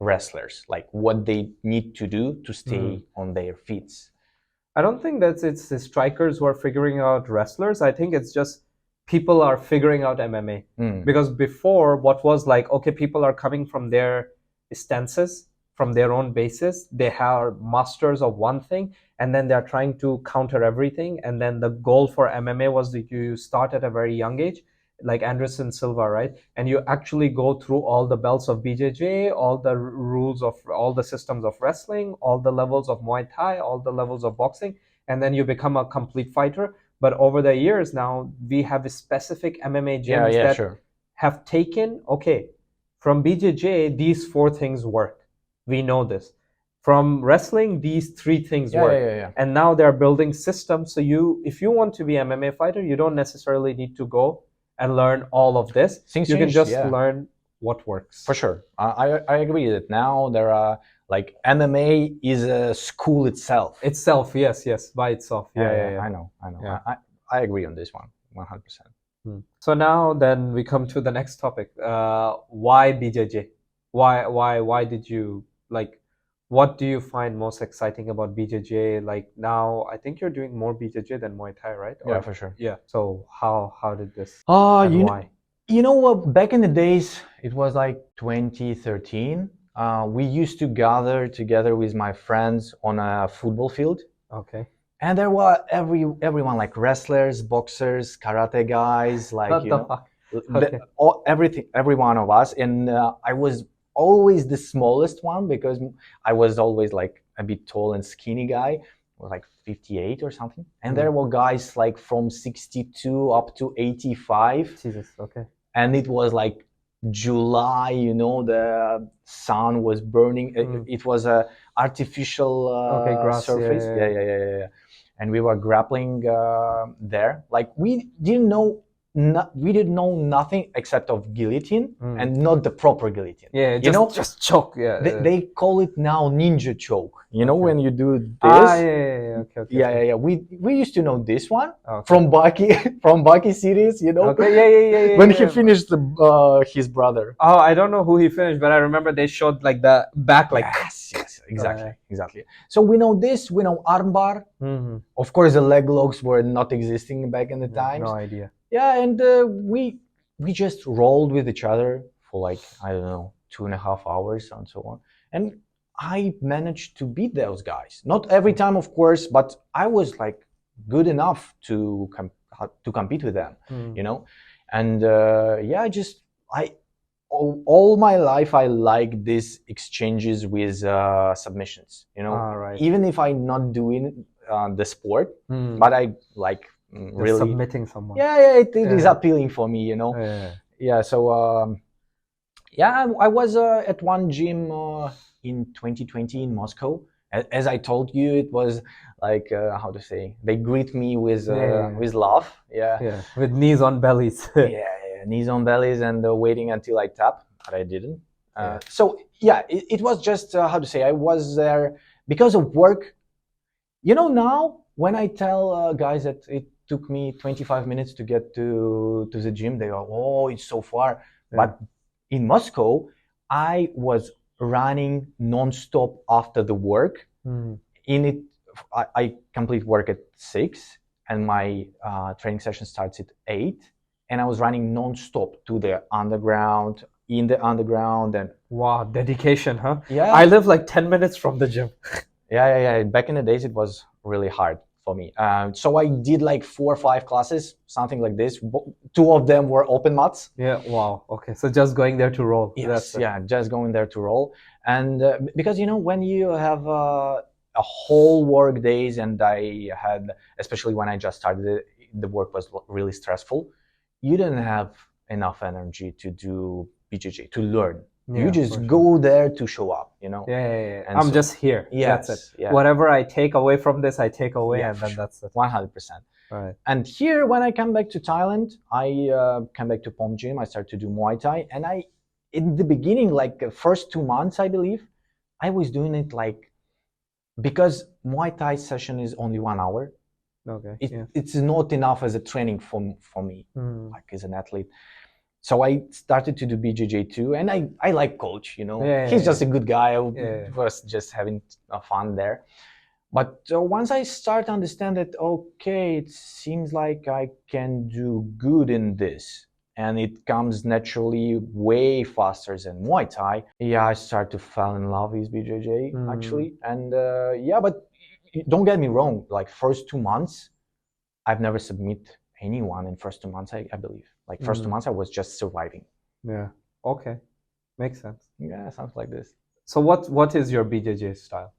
wrestlers, like what they need to do to stay on their feet. I don't think that it's the strikers who are figuring out wrestlers. I think it's just people are figuring out MMA. Because before, what was like, okay, people are coming from their stances, from their own bases. They are masters of one thing, and then they're trying to counter everything. And then the goal for MMA was that you start at a very young age, like Anderson Silva, right? And you actually go through all the belts of BJJ, all the rules of all the systems of wrestling, all the levels of Muay Thai, all the levels of boxing, and then you become a complete fighter. But over the years now, we have specific MMA gyms that have taken, okay, from BJJ, these 4 things work. We know this. From wrestling, these 3 things work. And now they're building systems. So if you want to be an MMA fighter, you don't necessarily need to go and learn all of this. You can just learn what works. For sure. I agree that now there are like MMA is a school itself. Yes, by itself. Yeah. I know. Yeah. I agree on this one, 100%. So now then we come to the next topic. Why BJJ? Why did you like? What do you find most exciting about BJJ? Like now, I think you're doing more BJJ than Muay Thai, right? Yeah, for sure. Yeah. So how did this? And why? You know what? Back in the days, it was like 2013. We used to gather together with my friends on a football field. Okay. And there were everyone like wrestlers, boxers, karate guys, like every one of us. And I was always the smallest one because I was always like a bit tall and skinny guy, like 58 or something. And there were guys like from 62 up to 85. Jesus, okay. And it was like July, the sun was burning. It was a artificial grass, surface. Yeah. And we were grappling there. Like we didn't know nothing except of guillotine and not the proper guillotine. Yeah, just choke. Yeah. They call it now ninja choke. When you do this. Okay. Yeah. We used to know this one from Baki series. Okay. Yeah. When he finished his brother. Oh, I don't know who he finished, but I remember they showed like the back, like yes, exactly. So we know this. We know armbar. Of course, the leg locks were not existing back in the times. No idea. Yeah, and we just rolled with each other for like, I don't know, 2.5 hours and so on. And I managed to beat those guys. Not every time, of course, but I was like good enough to compete with them, you know. And yeah, all my life I like these exchanges with submissions, you know. Right. Even if I'm not doing the sport, but I like really submitting someone. Yeah, it is appealing for me, you know. Yeah, so yeah, I was at one gym in 2020 in Moscow. As I told you, it was like how to say, they greet me with love. Yeah, with knees on bellies. yeah, knees on bellies, and waiting until I tap, but I didn't. So yeah, it was just how to say, I was there because of work. You know, now when I tell guys that it took me 25 minutes to get to the gym, they go, "Oh, it's so far." But in Moscow, I was running non-stop after the work. In it, I complete work at 6, and my training session starts at 8, and I was running non-stop to the underground, in the underground, and wow, dedication, huh? Yeah, I live like 10 minutes from the gym. Yeah. Back in the days, it was really hard for me. So I did like 4 or 5 classes, something like this. 2 of them were open mats. Yeah, wow. Okay, so just going there to roll. Yes, just going there to roll. And because, you know, when you have a whole work days, and I had, especially when I just started, the work was really stressful. You didn't have enough energy to do BJJ, to learn. You just go there to show up, you know. Yeah. And I'm just here. Yes, that's it. Whatever I take away from this, I take away, and then that's it. 100%. Right. And here, when I come back to Thailand, I come back to Pom Gym. I start to do Muay Thai, and in the beginning, like the first 2 months, I believe, I was doing it like, because Muay Thai session is only 1 hour. Okay. It's not enough as a training for me, like as an athlete. So I started to do BJJ too, and I like coach, you know. He's just a good guy. I was just having fun there. But once I start to understand that, okay, it seems like I can do good in this, and it comes naturally way faster than Muay Thai. Yeah, I start to fall in love with BJJ actually, and yeah, but don't get me wrong. Like first 2 months, I've never submit anyone in first 2 months. I believe. Like first 2 months, I was just surviving. Yeah. Okay. Makes sense. Yeah, sounds like this. So what is your BJJ style?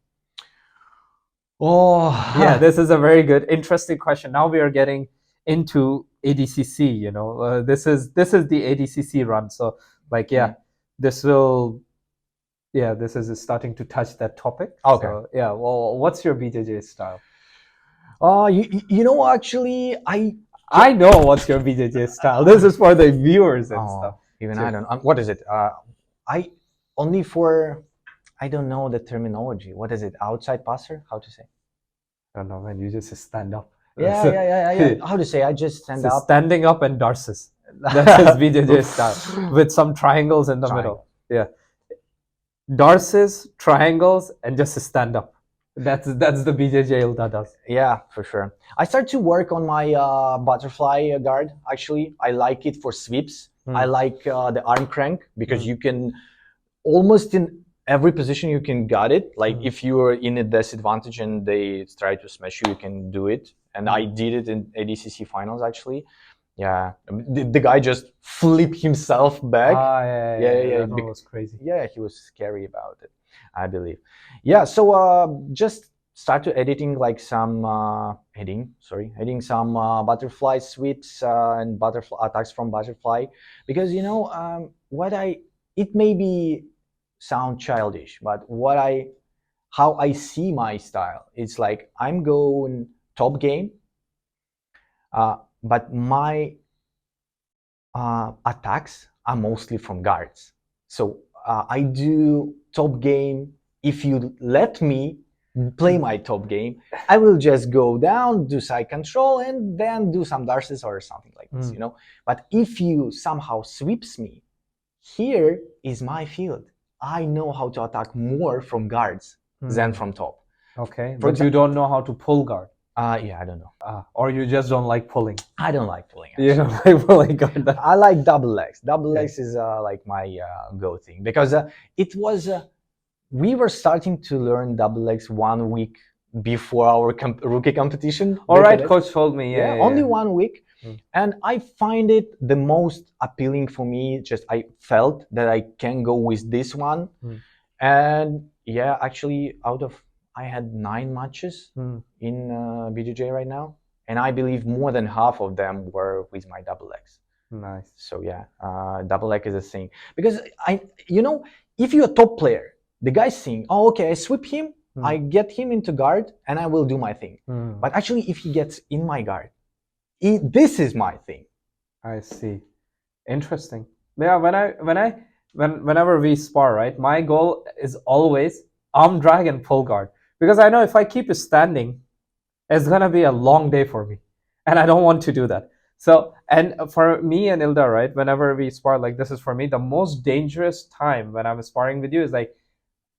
Oh, yeah, this is a very good, interesting question. Now we are getting into ADCC. You know, this is the ADCC run. So like, this is starting to touch that topic. Okay. So, yeah. Well, what's your BJJ style? You know, actually, I know what's your BJJ style. This is for the viewers and stuff. Even I don't know. What is it? I don't know the terminology. What is it? Outside passer? How to say? I don't know, man. You just stand up. Yeah. How to say? I just stand up. Standing up and darces. That's his BJJ style, with some triangles in the middle. Yeah. Darces, triangles, and just a stand up. That's the BJJ Ilda does. Yeah, for sure. I start to work on my butterfly guard. Actually, I like it for sweeps. I like the arm crank, because you can almost in every position you can got it. Like if you are in a disadvantage and they try to smash you can do it. And I did it in ADCC finals actually. Yeah, the guy just flipped himself back. Yeah. That was crazy. Yeah, he was scary about it, I believe. Yeah, so just start to editing like some editing some butterfly sweeps and butterfly attacks from butterfly, because you know it may be sound childish, but how I see my style, it's like I'm going top game, but my attacks are mostly from guards. So I do top game. If you let me play my top game, I will just go down, do side control, and then do some darces or something like this, you know. But if you somehow sweeps me, here is my field. I know how to attack more from guards than from top. Okay, but you don't know how to pull guard. Yeah, I don't know. Or you just don't like pulling. I don't like pulling. Actually. You don't like pulling guard. I like double legs. Double legs is like my go thing, because it was we were starting to learn double legs 1 week before our rookie competition. All right, coach told me. Yeah, only 1 week. And I find it the most appealing for me. Just I felt that I can go with this one. And yeah, actually, I had 9 matches in BJJ right now, and I believe more than half of them were with my double legs. Nice. So yeah, double leg is a thing, because if you're a top player, the guy's saying, oh, okay, I sweep him, I get him into guard, and I will do my thing. But actually, if he gets in my guard, this is my thing. I see. Interesting. Yeah, whenever we spar, right, my goal is always arm drag and pull guard, because I know if I keep standing, it's gonna be a long day for me, and I don't want to do that. So, and for me and Ilda, right, whenever we spar, like this is for me the most dangerous time when I'm sparring with you is like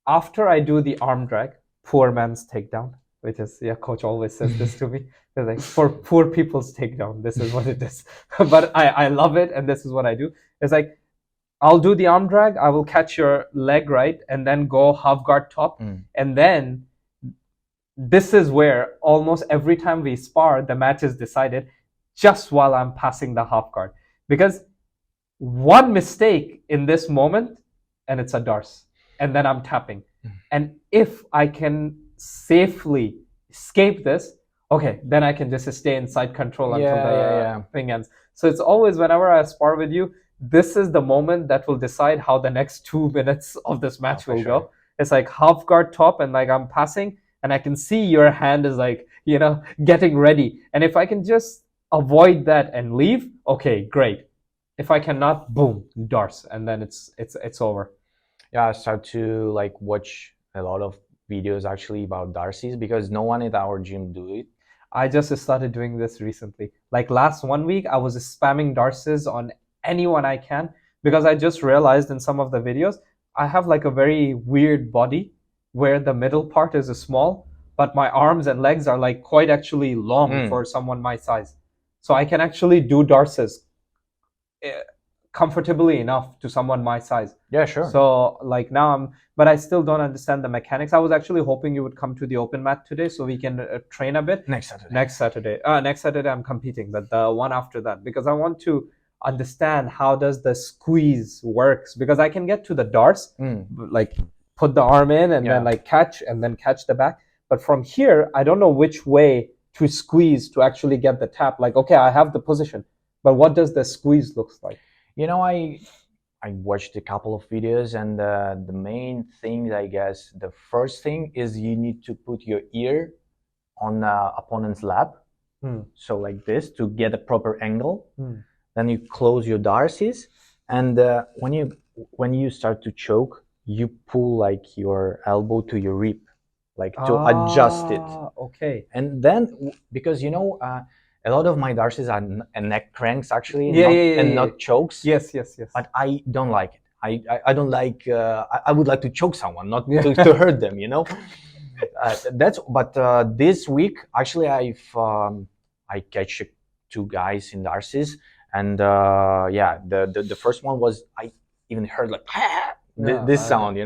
after I do the arm drag, poor man's takedown, which is, yeah, coach always says this to me. It's like, for poor people's takedown, this is what it is. But I love it, and this is what I do. It's like, I'll do the arm drag, I will catch your leg, right, and then go half guard top. And then this is where almost every time we spar, the match is decided just while I'm passing the half guard. Because one mistake in this moment, and it's a darce. And then I'm tapping. And if I can safely escape this, okay, then I can just stay in side control until the thing ends. So it's always, whenever I spar with you, this is the moment that will decide how the next 2 minutes of this match will go. It's like half guard top, and like I'm passing, and I can see your hand is like, getting ready. And if I can just avoid that and leave, okay, great. If I cannot, boom, darce, and then it's over. Yeah, I start to like watch a lot of videos actually about darcies, because no one at our gym do it. I just started doing this recently. Like last 1 week, I was spamming darces on anyone I can, because I just realized in some of the videos, I have like a very weird body where the middle part is small, but my arms and legs are like quite actually long for someone my size. So I can actually do darces comfortably enough to someone my size. Yeah, sure. So like now but I still don't understand the mechanics. I was actually hoping you would come to the open mat today so we can train a bit. Next Saturday. Next Saturday I'm competing, but the one after that, because I want to understand how does the squeeze works, because I can get to the darce, like put the arm in and then like catch and then catch the back. But from here, I don't know which way to squeeze to actually get the tap. Like, okay, I have the position, but what does the squeeze looks like? I watched a couple of videos, and the main thing, I guess, the first thing is you need to put your ear on opponent's lap. So like this, to get a proper angle. Then you close your darcies, and when you start to choke, you pull like your elbow to your rib, like to adjust it. Okay. And then, because a lot of my darcies are neck cranks actually, not chokes. Yes. But I don't like it. I don't like. I would like to choke someone, not to hurt them. But this week actually I catch 2 guys in darcies, and the first one was, I even heard like this sound,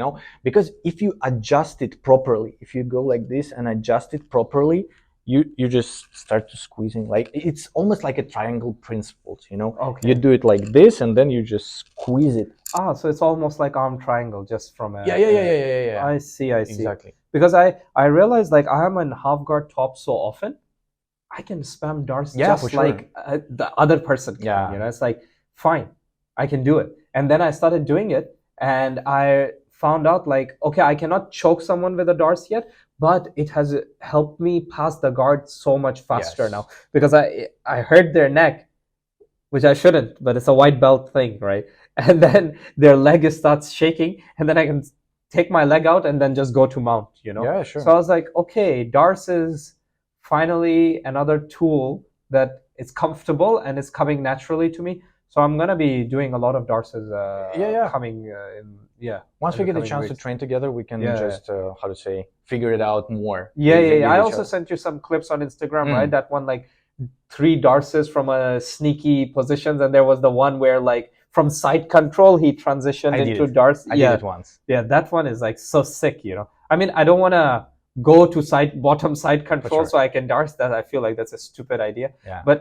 because if you adjust it properly, if you go like this and adjust it properly, you just start to squeezing. Like it's almost like a triangle principle, Okay. You do it like this, and then you just squeeze it. So it's almost like arm triangle, just from a yeah. I see Exactly. Because I realized, like, I am in half guard top so often, I can spam darts just like the other person can, it's like, fine, I can do it. And then I started doing it, and I found out, like, okay, I cannot choke someone with a darts yet, but it has helped me pass the guard so much faster now, because I hurt their neck, which I shouldn't, but it's a white belt thing, right? And then their leg starts shaking, and then I can take my leg out and then just go to mount, Yeah, sure. So I was like, okay, darts is finally another tool that is comfortable and is coming naturally to me. So I'm gonna be doing a lot of darces coming Once we get a chance to train together, we can just figure it out more. I also sent you some clips on Instagram, right? That one, like 3 darces from a sneaky positions, and there was the one where like from side control he transitioned into darts. I did it once. Yeah, that one is like so sick, you know. I mean, I don't want to go to bottom side control so I can darts. That I feel like that's a stupid idea. Yeah. But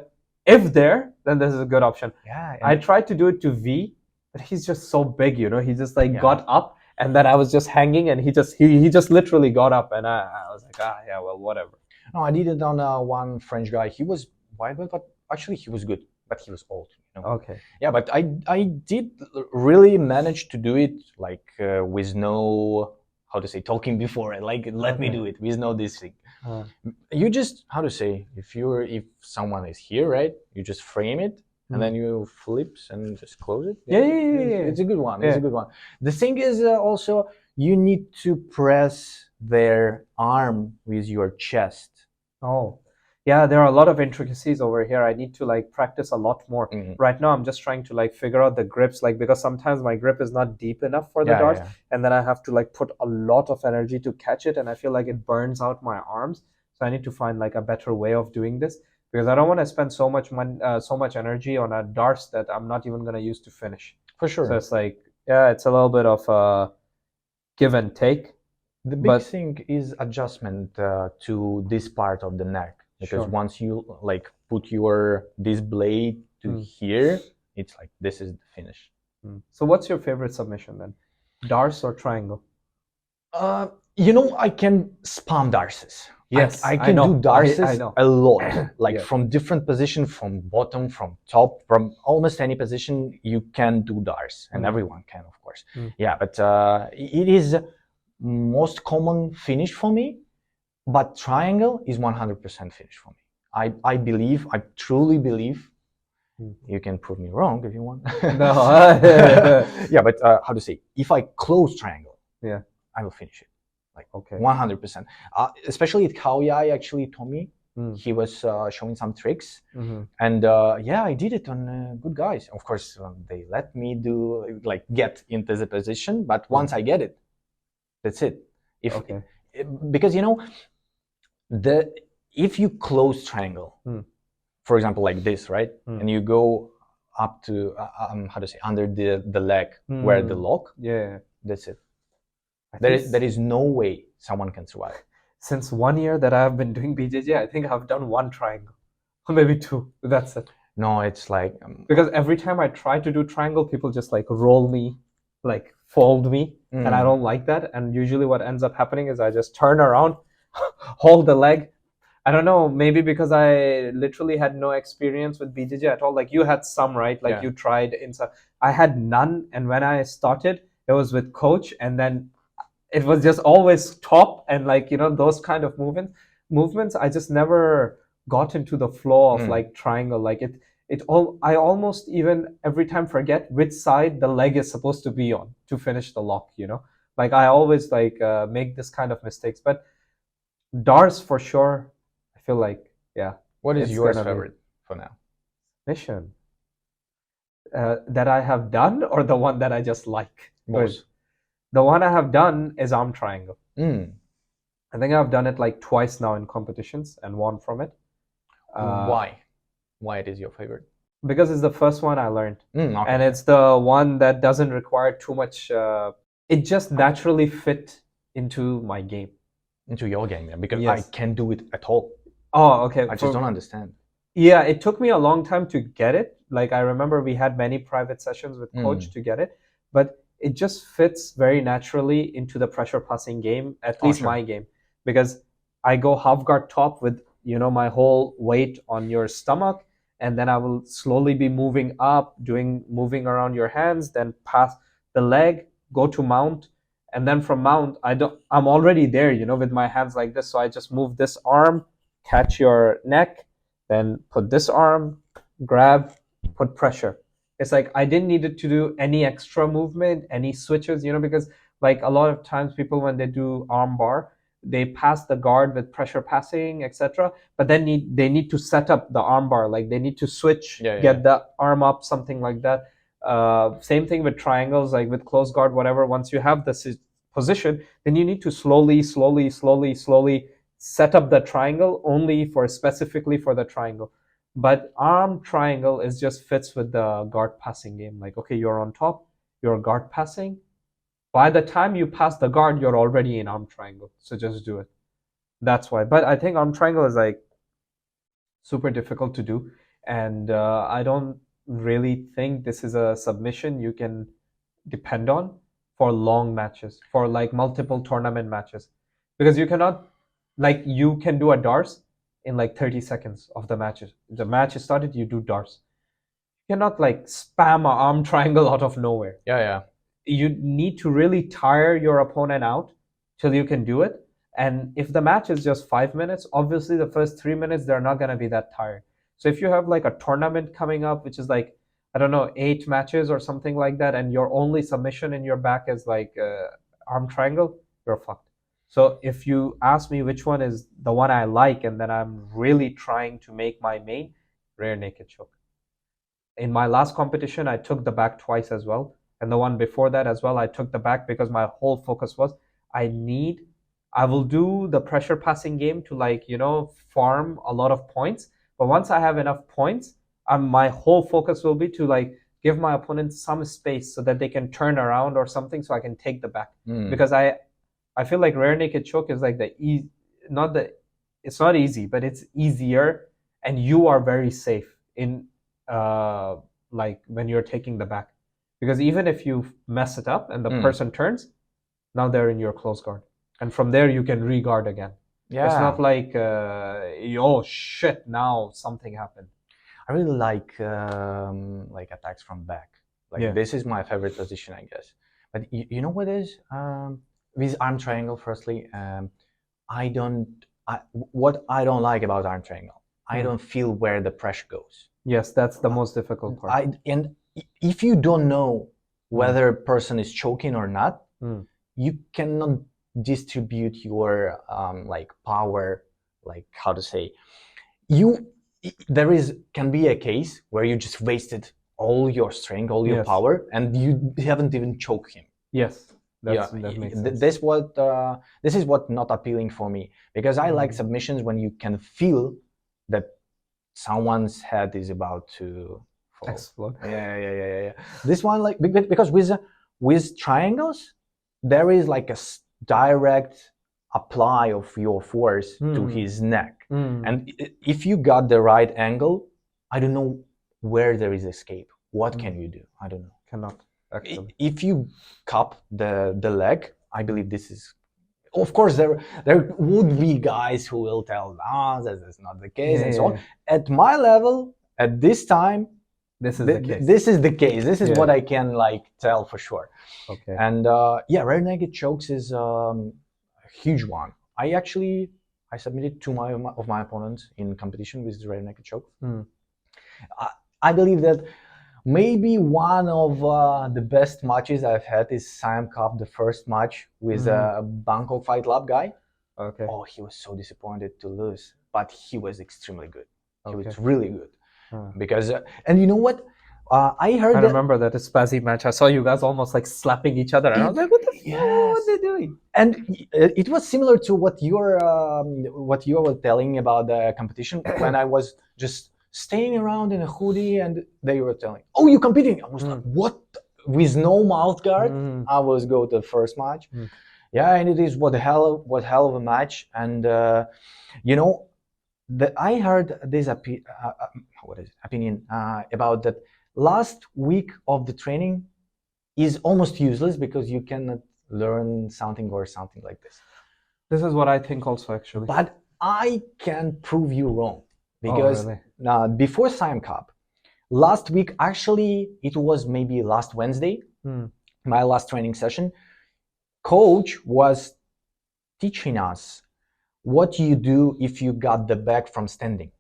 if there, then this is a good option. Yeah. I tried to do it to V, but he's just so big, you know. He just like got up, and then I was just hanging, and he just literally got up, and I was like, yeah, well, whatever. No, I did it on one French guy. He was wide, but actually he was good, but he was old. You know? Okay. Yeah, but I did really manage to do it like with no, how to say, talking before and like let me do it with no this thing. You just, how to say, if someone is here, right, you just frame it and then you flips and just close it. Yeah. It's a good one. It's a good one. The thing is also you need to press their arm with your chest. Oh, yeah, there are a lot of intricacies over here. I need to like practice a lot more. Right now I'm just trying to like figure out the grips, like because sometimes my grip is not deep enough for the darts, and then I have to like put a lot of energy to catch it, and I feel like it burns out my arms. So I need to find like a better way of doing this, because I don't want to spend so much money, so much energy on a darts that I'm not even going to use to finish. For sure. So it's like, yeah, it's a little bit of a give and take. The big thing is adjustment to this part of the neck, because once you like put this blade to here, it's like this is the finish. So what's your favorite submission then? Darts or triangle? You know, I can spam darts. Yes, I can do darts a lot, like from different positions, from bottom, from top, from almost any position you can do darts, and everyone can, of course. Yeah, but it is most common finish for me, but triangle is 100% finish for me. I truly believe. You can prove me wrong if you want. No. Yeah, but how to say? If I close triangle, I will finish it. Like 100%. Especially at Kaoyai, actually, Tommy, he was showing some tricks, and I did it on good guys. Of course, they let me get into the position, but once I get it, that's it. Because you know, if you close triangle, for example, like this, right, and you go up to how to say, under the leg where the lock, that's it. There is no way someone can survive. Since 1 year that I have been doing BJJ, I think I've done one triangle, or maybe two. That's it. No, it's like because every time I try to do triangle, people just like roll me, like fold me, and I don't like that. And usually, what ends up happening is I just turn around, hold the leg. I don't know, maybe because I literally had no experience with BJJ at all. Like you had some, right? Like you tried inside. I had none, and when I started, it was with coach, and then it was just always top and like, you know, those kind of movements. I just never got into the flow of like triangle. Like I almost even every time forget which side the leg is supposed to be on to finish the lock, you know. Like I always like make this kind of mistakes. But darts for sure, I feel like, What is your favorite for now? Mission that I have done, or the one that I just like? Both. The one I have done is arm triangle. I think I've done it like twice now in competitions and won from it. Why? Why it is your favorite? Because it's the first one I learned. Okay. And it's the one that doesn't require too much. It just naturally fit into my game. Into your game, yeah, because I can't do it at all. Oh, okay. I just don't understand. Yeah, it took me a long time to get it. Like I remember we had many private sessions with coach to get it. But it just fits very naturally into the pressure passing game, at least my game, because I go half guard top with, you know, my whole weight on your stomach, and then I will slowly be moving up, moving around your hands, then pass the leg, go to mount, and then from mount, I'm already there, you know, with my hands like this, so I just move this arm, catch your neck, then put this arm, grab, put pressure. It's like I didn't need to do any extra movement, any switches, you know, because like a lot of times people, when they do arm bar, they pass the guard with pressure passing, etc. But then they need to set up the arm bar, like they need to switch, get the arm up, something like that. Same thing with triangles, like with close guard, whatever. Once you have this position, then you need to slowly set up the triangle only specifically for the triangle. But arm triangle is just fits with the guard passing game. Like, okay, you're on top, you're guard passing. By the time you pass the guard, you're already in arm triangle. So just do it. That's why. But I think arm triangle is like super difficult to do, and I don't really think this is a submission you can depend on for long matches, for like multiple tournament matches, because you cannot, like, you can do a dars in like 30 seconds of the matches. The match is started, you do dars. You cannot like spam a arm triangle out of nowhere. Yeah. You need to really tire your opponent out till you can do it. And if the match is just 5 minutes, obviously the first 3 minutes they're not going to be that tired. So if you have like a tournament coming up, which is like, I don't know, 8 matches or something like that, and your only submission in your back is like arm triangle, you're fucked. So if you ask me which one is the one I like, and then I'm really trying to make my main, rear naked choke. In my last competition, I took the back twice as well. And the one before that as well, I took the back because my whole focus was I will do the pressure passing game to, like, farm a lot of points. But once I have enough points, my whole focus will be to like give my opponent some space so that they can turn around or something so I can take the back. Because I feel like rear naked choke is like it's not easy, but it's easier, and you are very safe in like when you're taking the back, because even if you mess it up and the person turns, now they're in your close guard, and from there you can re-guard again. It's not like oh shit, now something happened. I really like attacks from back. This is my favorite position, I guess. But you know what is with arm triangle? Firstly, what I don't like about arm triangle, I don't feel where the pressure goes. Yes, that's the most difficult part. And if you don't know whether a person is choking or not, you cannot distribute your power, like how to say, can be a case where you just wasted all your strength, all your power, and you haven't even choked him. Yes. That makes sense. This is what not appealing for me, because I like submissions when you can feel that someone's head is about to fall. Explode. Yeah. This one, like, because with triangles, there is like a direct apply of your force to his neck, and if you got the right angle, I don't know where there is escape. What can you do? I don't know. Cannot. Actually. If you cup the leg, I believe this is, of course, there would be guys who will tell, that is not the case, and so on. At my level, at this time, this is the case. This is the case. This is what I can like tell for sure. Okay. And rear naked chokes is a huge one. I submitted two of my opponents in competition with the rear naked choke. I believe that maybe one of the best matches I've had is Siam Cup, the first match with a Bangkok Fight Lab guy. Okay. Oh, he was so disappointed to lose, but he was extremely good. He was really good. Because, and you know what? I remember that Spazzy match. I saw you guys almost like slapping each other, and I was like, "What the fuck are they doing?" And it was similar to what you were telling about the competition when I was just staying around in a hoodie, and they were telling, "Oh, you're competing!" I was like, "What?" With no mouth guard, I was go to the first match. And it is what hell of a match. And I heard this opinion about that. Last week of the training is almost useless because you cannot learn something or something like this. This is what I think also, actually. But I can prove you wrong, because before Siam Cup, last week, actually, it was maybe last Wednesday, my last training session, coach was teaching us what you do if you got the back from standing.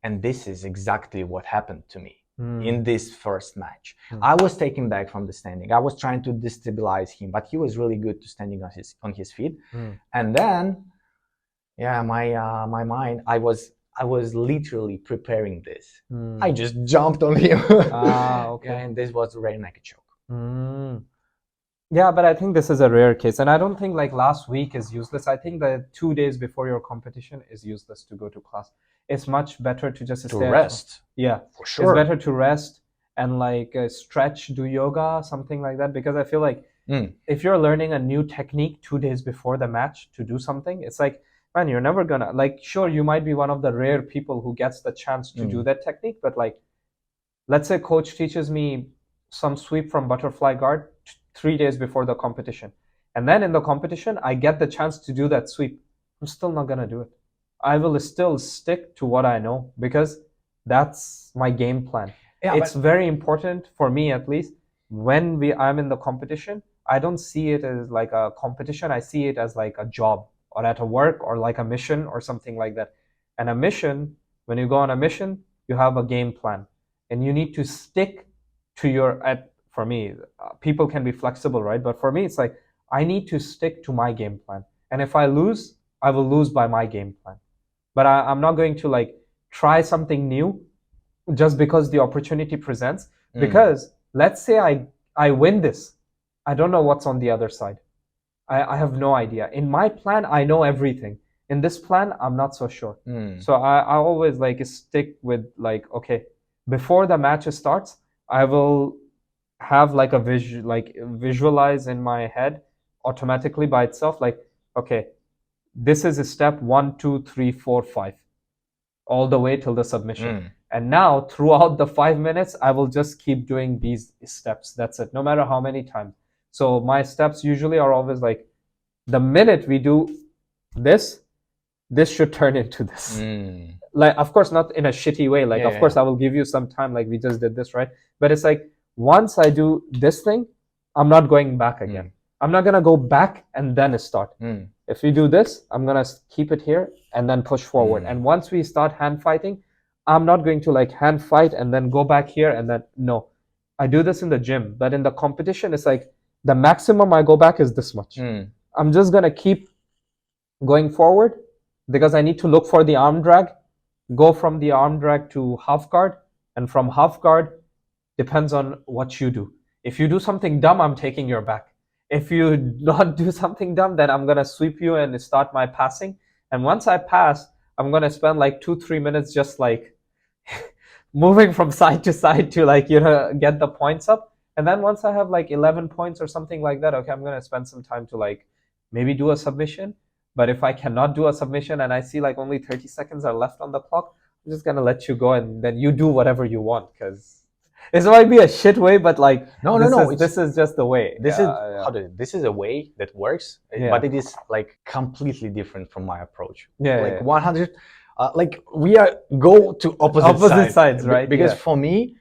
And this is exactly what happened to me in this first match. I was taken back from the standing. I was trying to destabilize him, but he was really good to standing on his feet. And then, my mind, I was literally preparing this. I just jumped on him. Okay. And this was a rear naked choke. Yeah, but I think this is a rare case, and I don't think like last week is useless. I think that 2 days before your competition is useless to go to class. It's much better to just To stay rest. Yeah, For it's sure. better to rest and like stretch, do yoga, something like that. Because I feel like if you're learning a new technique 2 days before the match to do something, it's like, man, you're never gonna like. Sure, you might be one of the rare people who gets the chance to do that technique, but like, let's say coach teaches me some sweep from butterfly guard 3 days before the competition, and then in the competition I get the chance to do that sweep. I'm still not gonna do it. I will still stick to what I know because that's my game plan. Yeah, it's very important for me, at least when I'm in the competition. I don't see it as like a competition. I see it as like a job or at a work or like a mission or something like that. And a mission, when you go on a mission, you have a game plan and you need to stick to your for me, people can be flexible, right? But for me, it's like I need to stick to my game plan, and if I lose, I will lose by my game plan. But I'm not going to like try something new just because the opportunity presents. Because let's say I win this, I don't know what's on the other side. I have no idea. In my plan, I know everything. In this plan, I'm not so sure. So I always like stick with like, okay, before the match starts, I will have like a visualize in my head automatically by itself, like, okay, this is a step 1, 2, 3, 4, 5, all the way till the submission. And now throughout the 5 minutes, I will just keep doing these steps. That's it, no matter how many times. So my steps usually are always like, the minute we do this should turn into this. Like, of course, not in a shitty way. Like, of course, I will give you some time, like we just did this, right? But it's like, once I do this thing, I'm not going back again. I'm not gonna go back and then start. If we do this, I'm gonna keep it here and then push forward. And once we start hand fighting, I'm not going to like hand fight and then go back here and then no. I do this in the gym, but in the competition, it's like the maximum I go back is this much. I'm just gonna keep going forward because I need to look for the arm drag, go from the arm drag to half guard, and from half guard, depends on what you do. If you do something dumb, I'm taking your back. If you not do something dumb, then I'm gonna sweep you and start my passing. And once I pass, I'm gonna spend like 2-3 minutes just like moving from side to side to like, get the points up. And then once I have like 11 points or something like that, okay, I'm gonna spend some time to like maybe do a submission. But if I cannot do a submission and I see like only 30 seconds are left on the clock, I'm just gonna let you go and then you do whatever you want, because it might be a shit way, but like this is just the way. This is a way that works, but it is like completely different from my approach. 100. Like we go to opposite sides, right? Because for me,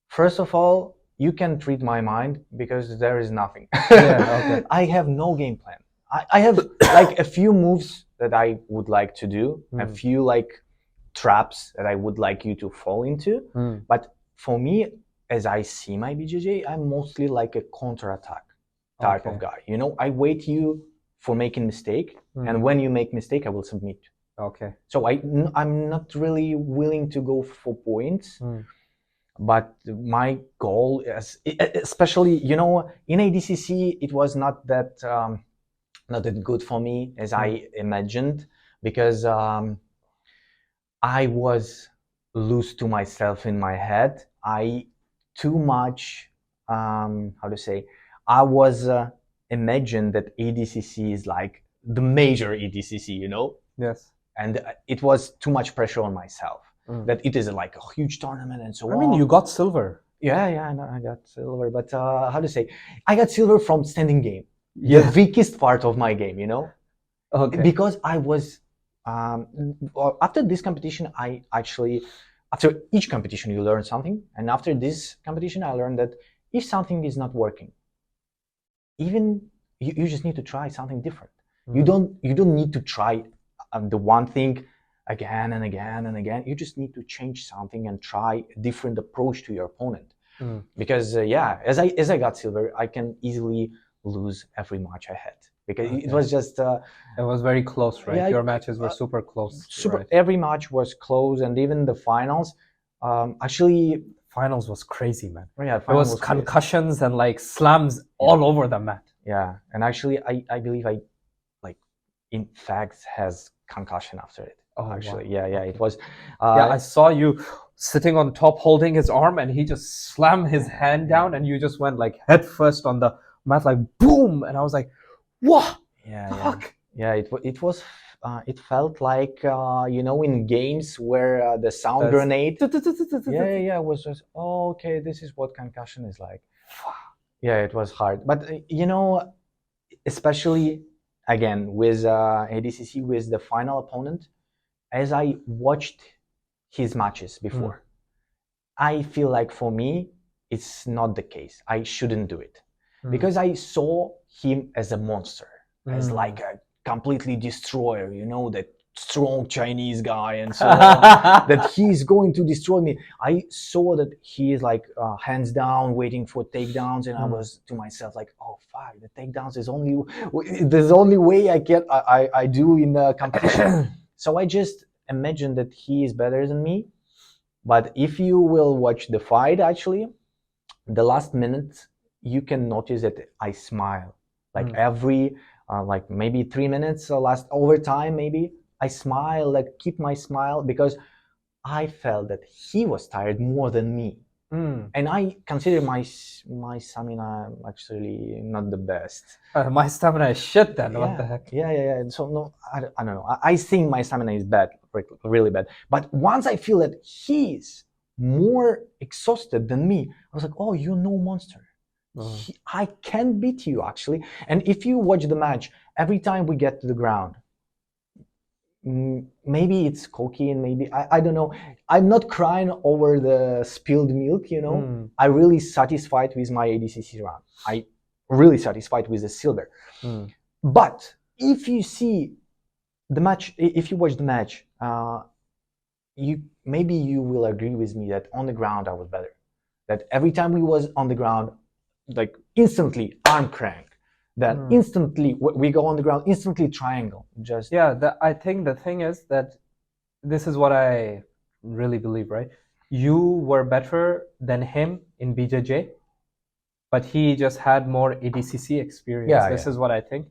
first of all, you can treat my mind because there is nothing. Okay. I have no game plan. I have like a few moves that I would like to do, a few like traps that I would like you to fall into. But for me, as I see my BJJ, I'm mostly like a counter-attack type of guy. I wait you for making mistake, and when you make mistake, I will submit. Okay. So I'm not really willing to go for points. But my goal is, especially, in ADCC, it was not that good for me as I imagined, because I was loose to myself in my head. I too much, I was imagined that ADCC is like the major ADCC, Yes. And it was too much pressure on myself. That it is like a huge tournament and so on. I mean, you got silver. Yeah, I got silver. But I got silver from standing game. The weakest part of my game, Okay. Because I was, after this competition, after each competition, you learn something. And after this competition, I learned that if something is not working, even you just need to try something different. You don't need to try the one thing again and again and again. You just need to change something and try a different approach to your opponent. Because as I got silver, I can easily lose every match I had, because it was just it was very close, right? Your matches were super close. Right? Every match was close, and even the finals. Actually, finals was crazy, man. Yeah, There was concussions and like slams all over the mat. Yeah, and actually, I believe I like in fact has concussion after it. Oh, actually, wow. yeah, it was. Yeah, I saw you sitting on top holding his arm, and he just slammed his hand down, and you just went like head first on the mat, like boom, and I was like, what? Fuck. Yeah, it was. It felt like in games where the sound grenade. Yeah. It was just okay. This is what concussion is like. Yeah, it was hard, but especially again with ADCC with the final opponent, as I watched his matches before, I feel like for me it's not the case. I shouldn't do it because I saw him as a monster, as like a completely destroyer, that strong Chinese guy and so on, that he's going to destroy me. I saw that he is like hands down waiting for takedowns, and I was to myself like, oh fuck, the takedowns is there's only way I do in the competition. So I just imagined that he is better than me. But if you will watch the fight, actually the last minute you can notice that I smile like every like maybe 3 minutes last overtime, maybe I smile, like keep my smile, because I felt that he was tired more than me. And I consider my stamina actually not the best. My stamina is shit then. Yeah. What the heck? Yeah. So no, I don't know. I think my stamina is bad, really bad. But once I feel that he's more exhausted than me, I was like, oh, you're no monster. I can beat you actually. And if you watch the match, every time we get to the ground, maybe it's cocky and maybe I don't know, I'm not crying over the spilled milk, I really satisfied with my ADCC round. I really satisfied with the silver. But if you see the match, if you watch the match, maybe you will agree with me that on the ground I was better. That every time we was on the ground, like instantly arm crank, then instantly we go on the ground, instantly triangle. I think the thing is that this is what I really believe, right? You were better than him in BJJ, but he just had more ADCC experience. This is what I think,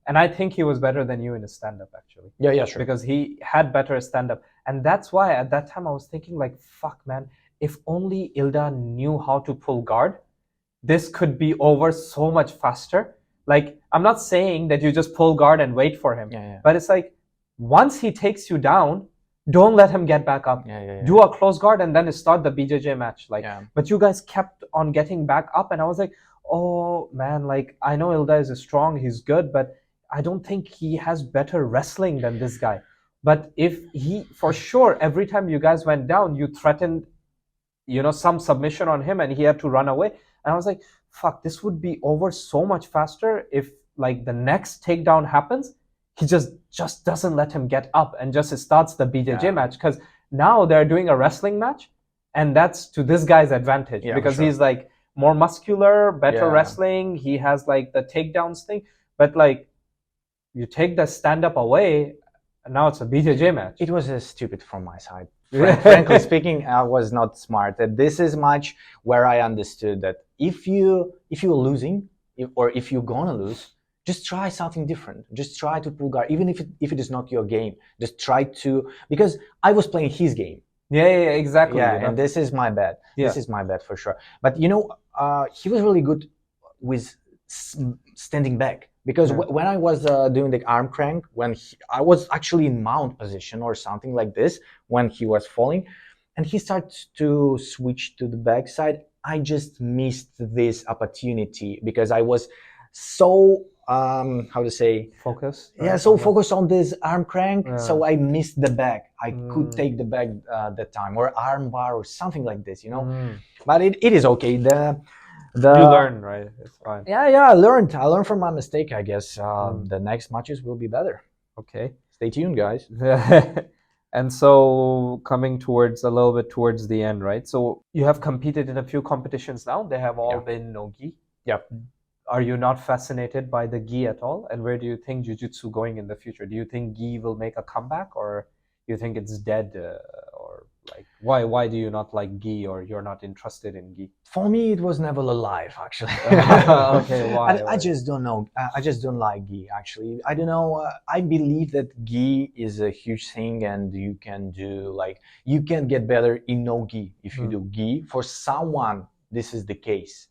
and I think he was better than you in a stand-up actually. Yeah, sure. Because he had better stand-up, and that's why at that time I was thinking like, fuck man, if only Ilda knew how to pull guard, this could be over so much faster. Like, I'm not saying that you just pull guard and wait for him, but it's like, once he takes you down, don't let him get back up. Do a close guard and then start the BJJ match. But you guys kept on getting back up, and I was like, oh man, like I know Ilda is strong, he's good, but I don't think he has better wrestling than this guy. But if he, for sure, every time you guys went down, you threatened, some submission on him, and he had to run away. And I was like, fuck, this would be over so much faster if like the next takedown happens, he just doesn't let him get up and just starts the BJJ match. Because now they're doing a wrestling match, and that's to this guy's advantage because he's like more muscular, better wrestling. He has like the takedowns thing, but like you take the stand-up away, and now it's a BJJ match. It was stupid from my side. Frankly speaking, I was not smart. This is much where I understood that if you're losing, or if you're gonna lose, just try something different. Just try to pull guard, even if it is not your game. Just try to, because I was playing his game. Yeah, exactly. And this is my bad. This is my bad for sure. But he was really good with standing back. Because when I was doing the arm crank, I was actually in mount position or something like this when he was falling, and he started to switch to the backside, I just missed this opportunity because I was so focused. Yeah, so focused on this arm crank, so I missed the back. I could take the back that time, or arm bar or something like this, But it is okay. You learn, right? It's fine. Yeah, I learned from my mistake, I guess. The next matches will be better. Okay. Stay tuned, guys. And so coming a little bit towards the end, right? So you have competed in a few competitions now. They have all been no gi. Yep. Are you not fascinated by the gi at all? And where do you think Jiu-Jitsu going in the future? Do you think gi will make a comeback, or you think it's dead, or Like, why do you not like gi, or you're not interested in gi? For me, it was never alive, actually. Okay, why? I just don't know. I just don't like gi, actually. I don't know. I believe that gi is a huge thing, and you can do like you can get better in no gi if you do gi. For someone, this is the case.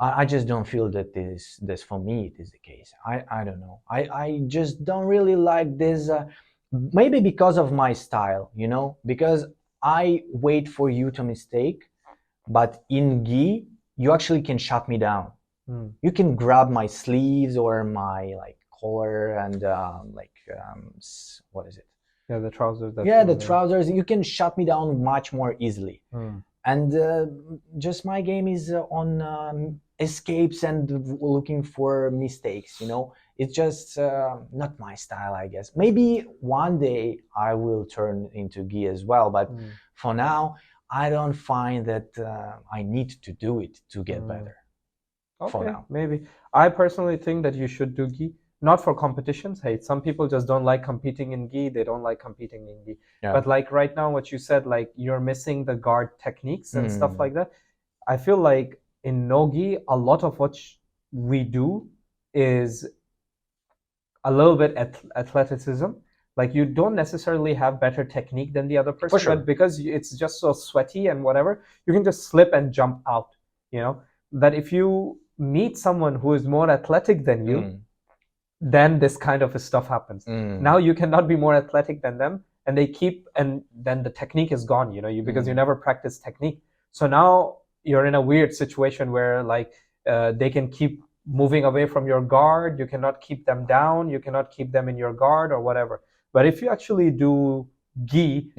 I just don't feel that this for me it is the case. I don't know. I just don't really like this. Maybe because of my style, because I wait for you to mistake, but in gi you actually can shut me down. You can grab my sleeves or my like collar and what is it? Yeah, the trousers. The trousers. You can shut me down much more easily. And just my game is on escapes and looking for mistakes. It's just not my style, I guess. Maybe one day I will turn into gi as well, but for now I don't find that I need to do it to get better. Okay, for now. Maybe. I personally think that you should do gi, not for competitions. Hey, some people just don't like competing in gi. They don't like competing in gi. Yeah. But like right now, what you said, like you're missing the guard techniques and stuff like that. I feel like in no gi, a lot of what we do is a little bit athleticism. Like you don't necessarily have better technique than the other person, sure. but because it's just so sweaty and whatever, you can just slip and jump out. That if you meet someone who is more athletic than you, then this kind of stuff happens. Now you cannot be more athletic than them, and then the technique is gone, because you never practice technique. So now you're in a weird situation where like they can keep moving away from your guard. You cannot keep them down. You cannot keep them in your guard or whatever. But if you actually do gi,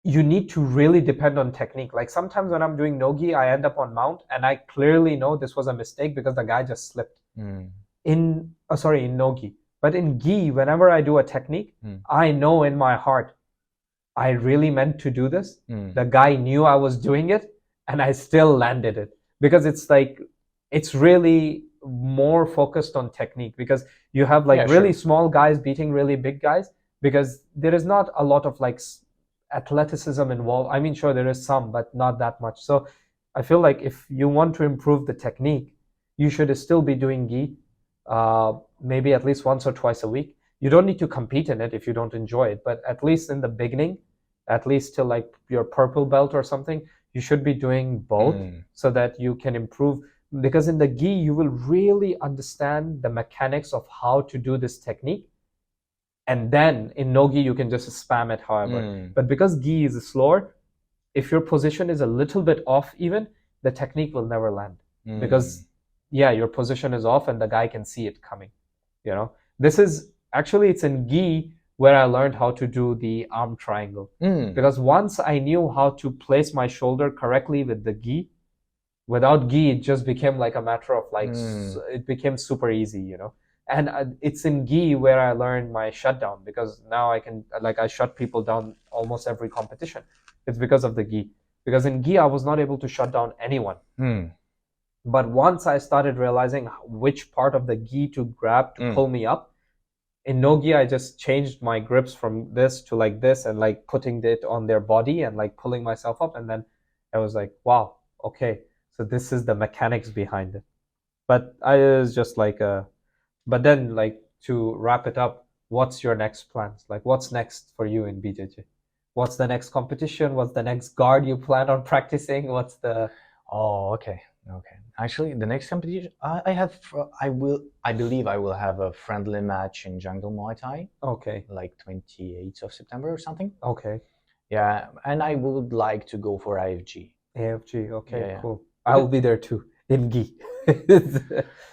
you need to really depend on technique. Like sometimes when I'm doing no gi, I end up on mount, and I clearly know this was a mistake because the guy just slipped. In no gi. But in gi, whenever I do a technique, I know in my heart, I really meant to do this. The guy knew I was doing it, and I still landed it. Because it's really more focused on technique, because you have really small guys beating really big guys, because there is not a lot of like athleticism involved. I mean, sure, there is some, but not that much. So I feel like if you want to improve the technique, you should still be doing gi, maybe at least once or twice a week. You don't need to compete in it if you don't enjoy it, but at least in the beginning, at least till like your purple belt or something, you should be doing both so that you can improve. Because in the gi, you will really understand the mechanics of how to do this technique. And then in no gi, you can just spam it however. But because gi is slower, if your position is a little bit off even, the technique will never land. Because your position is off and the guy can see it coming. This is actually, it's in gi where I learned how to do the arm triangle. Because once I knew how to place my shoulder correctly with the gi, without gi, it just became like a matter of like, it became super easy, And it's in gi where I learned my shutdown, because now I shut people down almost every competition. It's because of the gi. Because in gi, I was not able to shut down anyone. But once I started realizing which part of the gi to grab to pull me up, in no gi, I just changed my grips from this to like this, and like putting it on their body and like pulling myself up. And then I was like, wow, okay. So this is the mechanics behind it. But I was just like but then like to wrap it up, what's your next plans? Like what's next for you in BJJ? What's the next competition? What's the next guard you plan on practicing? What's the... Oh, okay. Actually, the next competition I believe I will have a friendly match in Jungle Muay Thai. Okay. Like 28th of September or something. Okay. Yeah, and I would like to go for AFG. AFG, okay, cool. I'll be there too, in gi.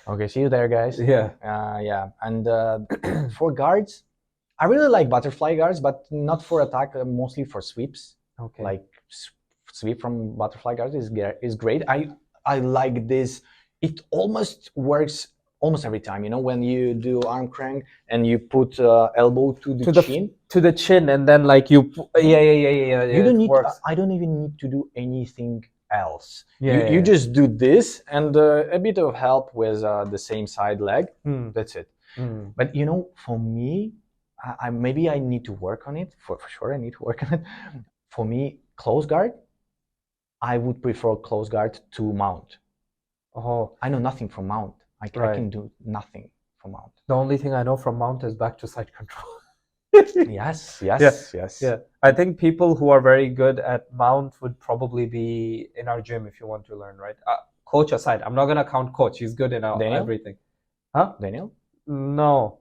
Okay, see you there, guys. Yeah. And for guards, I really like butterfly guards, but not for attack, mostly for sweeps. Okay. Like sweep from butterfly guards is great. I like this. It almost works almost every time, when you do arm crank and you put elbow to the chin. To the chin, and then like you... Yeah. You don't need... I don't even need to do anything else. You just do this and a bit of help with the same side leg. That's it. But for me, maybe I need to work on it. For sure, I need to work on it. For me, close guard, I would prefer close guard to mount. Oh, I know nothing from mount. I can do nothing from mount. The only thing I know from mount is back to side control. Yes. Yeah. I think people who are very good at mount would probably be in our gym if you want to learn, right? Coach aside, I'm not gonna count coach. He's good in everything. Huh? Daniel? No.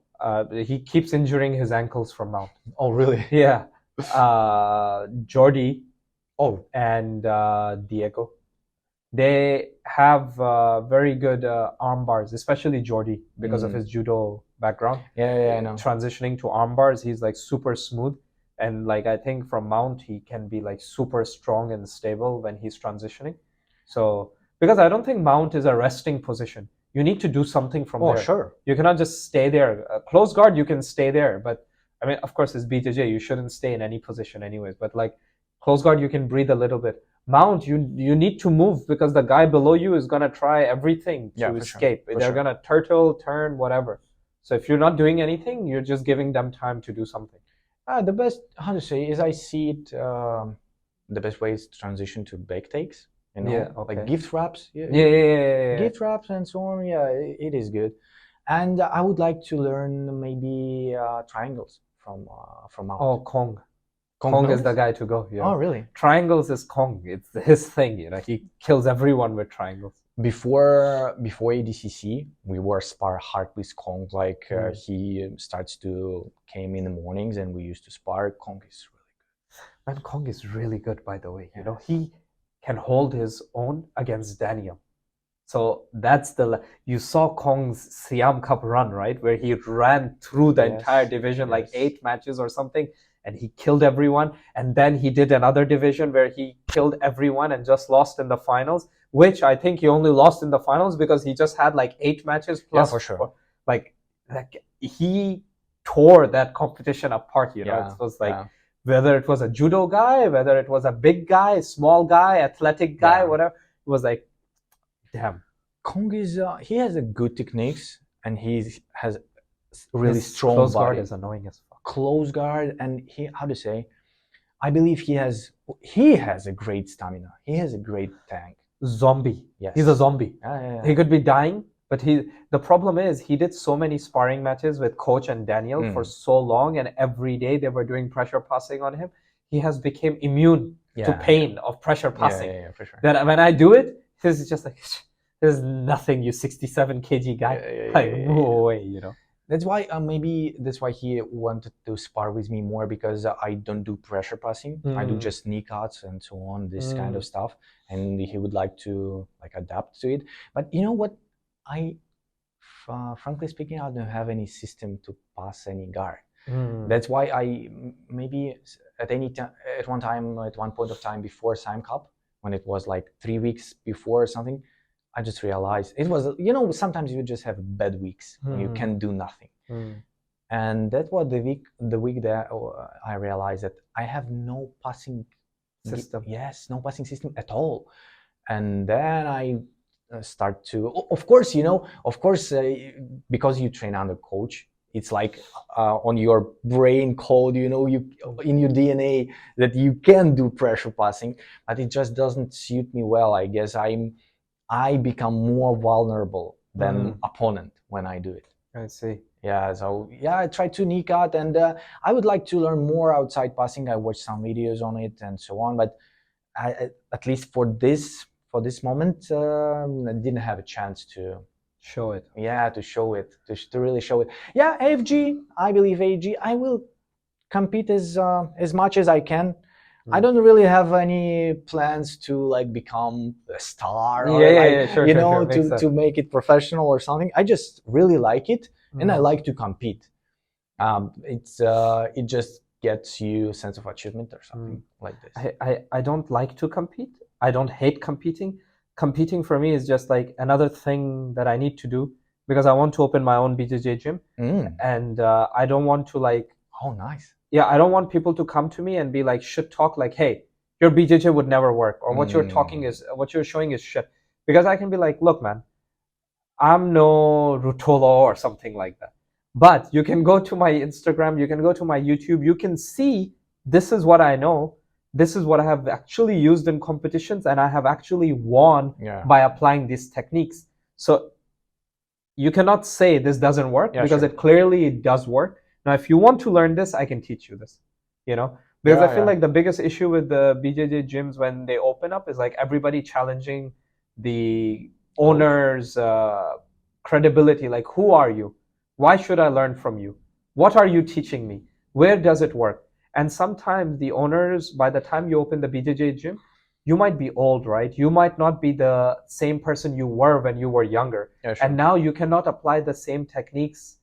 He keeps injuring his ankles from mount. Oh, really? Yeah. Jordi. Oh. And Diego. They have very good arm bars, especially Jordi, because of his judo background. Yeah, I know. Transitioning to arm bars, he's like super smooth. And like I think from mount, he can be like super strong and stable when he's transitioning. So, because I don't think mount is a resting position. You need to do something from there. Oh, sure. You cannot just stay there. Close guard, you can stay there. But I mean, of course, it's BJJ. You shouldn't stay in any position anyways. But like close guard, you can breathe a little bit. Mount, you need to move because the guy below you is gonna try everything to escape. Sure. They're gonna turtle, turn, whatever. So if you're not doing anything, you're just giving them time to do something. The best, how to say, is I see it. The best way is to transition to back takes. You know, like gift wraps. Yeah. Gift wraps and so on. Yeah, it is good. And I would like to learn maybe triangles from mount. Oh, Kong. Kong is the guy to go. Yeah. Oh, really? Triangles is Kong. It's his thing. You know, he kills everyone with triangles. Before ADCC, we were spar hard with Kong. Like he starts to came in the mornings, and we used to spar. Kong is really good. Man, Kong is really good, by the way. You know, he can hold his own against Daniel. So that's you saw Kong's Siam Cup run, right, where he ran through the entire division, like 8 matches or something. And he killed everyone. And then he did another division where he killed everyone and just lost in the finals, which I think he only lost in the finals because he just had like 8 matches plus. Yeah, for sure. Like he tore that competition apart, you know. It was like whether it was a judo guy, whether it was a big guy, small guy, athletic guy, whatever. It was like, damn. Kong is he has a good techniques and he has really strong close body. Guard is annoying as fuck. Close guard, and he, how to say, I believe he has a great stamina. He has a great tank. Zombie. Yes. He's a zombie. Yeah. He could be dying, but the problem is he did so many sparring matches with Coach and Daniel for so long, and every day they were doing pressure passing on him. He has become immune to pain of pressure passing. Yeah, for sure. That when I do it, he's just like, there's nothing, you 67 kg guy. No way, you know. That's why that's why he wanted to spar with me more, because I don't do pressure passing. I do just knee cuts and so on, this kind of stuff, and he would like to like adapt to it. But you know what? Frankly speaking, I don't have any system to pass any guard. That's why I maybe at one point of time before Siam Cup, when it was like 3 weeks before or something, I just realized it was, you know, sometimes you just have bad weeks when you can do nothing. And that was the week that I realized that I have no passing system. Yes, no passing system at all. And then I start to, of course, because you train under coach, it's like on your brain code, you know, you in your DNA that you can do pressure passing, but it just doesn't suit me well. I guess I become more vulnerable than opponent when I do it. I see. Yeah, so I try to knee cut, and I would like to learn more outside passing. I watched some videos on it and so on, but at least for this moment, I didn't have a chance to show it. Yeah, to show it, to really show it. Yeah, AFG, I believe AFG, I will compete as much as I can. I don't really have any plans to like become a star or sure, to make it professional or something. I just really like it, and I like to compete. It just gets you a sense of achievement or something like this. I don't like to compete. I don't hate competing. Competing for me is just like another thing that I need to do because I want to open my own BJJ gym, and I don't want to like. Oh, nice. Yeah, I don't want people to come to me and be like shit talk like, hey, your BJJ would never work, or what you're showing is shit. Because I can be like, look, man, I'm no Rutolo or something like that. But you can go to my Instagram, you can go to my YouTube, you can see this is what I know. This is what I have actually used in competitions, and I have actually won by applying these techniques. So you cannot say this doesn't work, because it clearly does work. Now, if you want to learn this, I can teach you this, because I feel like the biggest issue with the BJJ gyms when they open up is like everybody challenging the owner's credibility. Like, who are you? Why should I learn from you? What are you teaching me? Where does it work? And sometimes the owners, by the time you open the BJJ gym, you might be old, right? You might not be the same person you were when you were younger. And now you cannot apply the same techniques,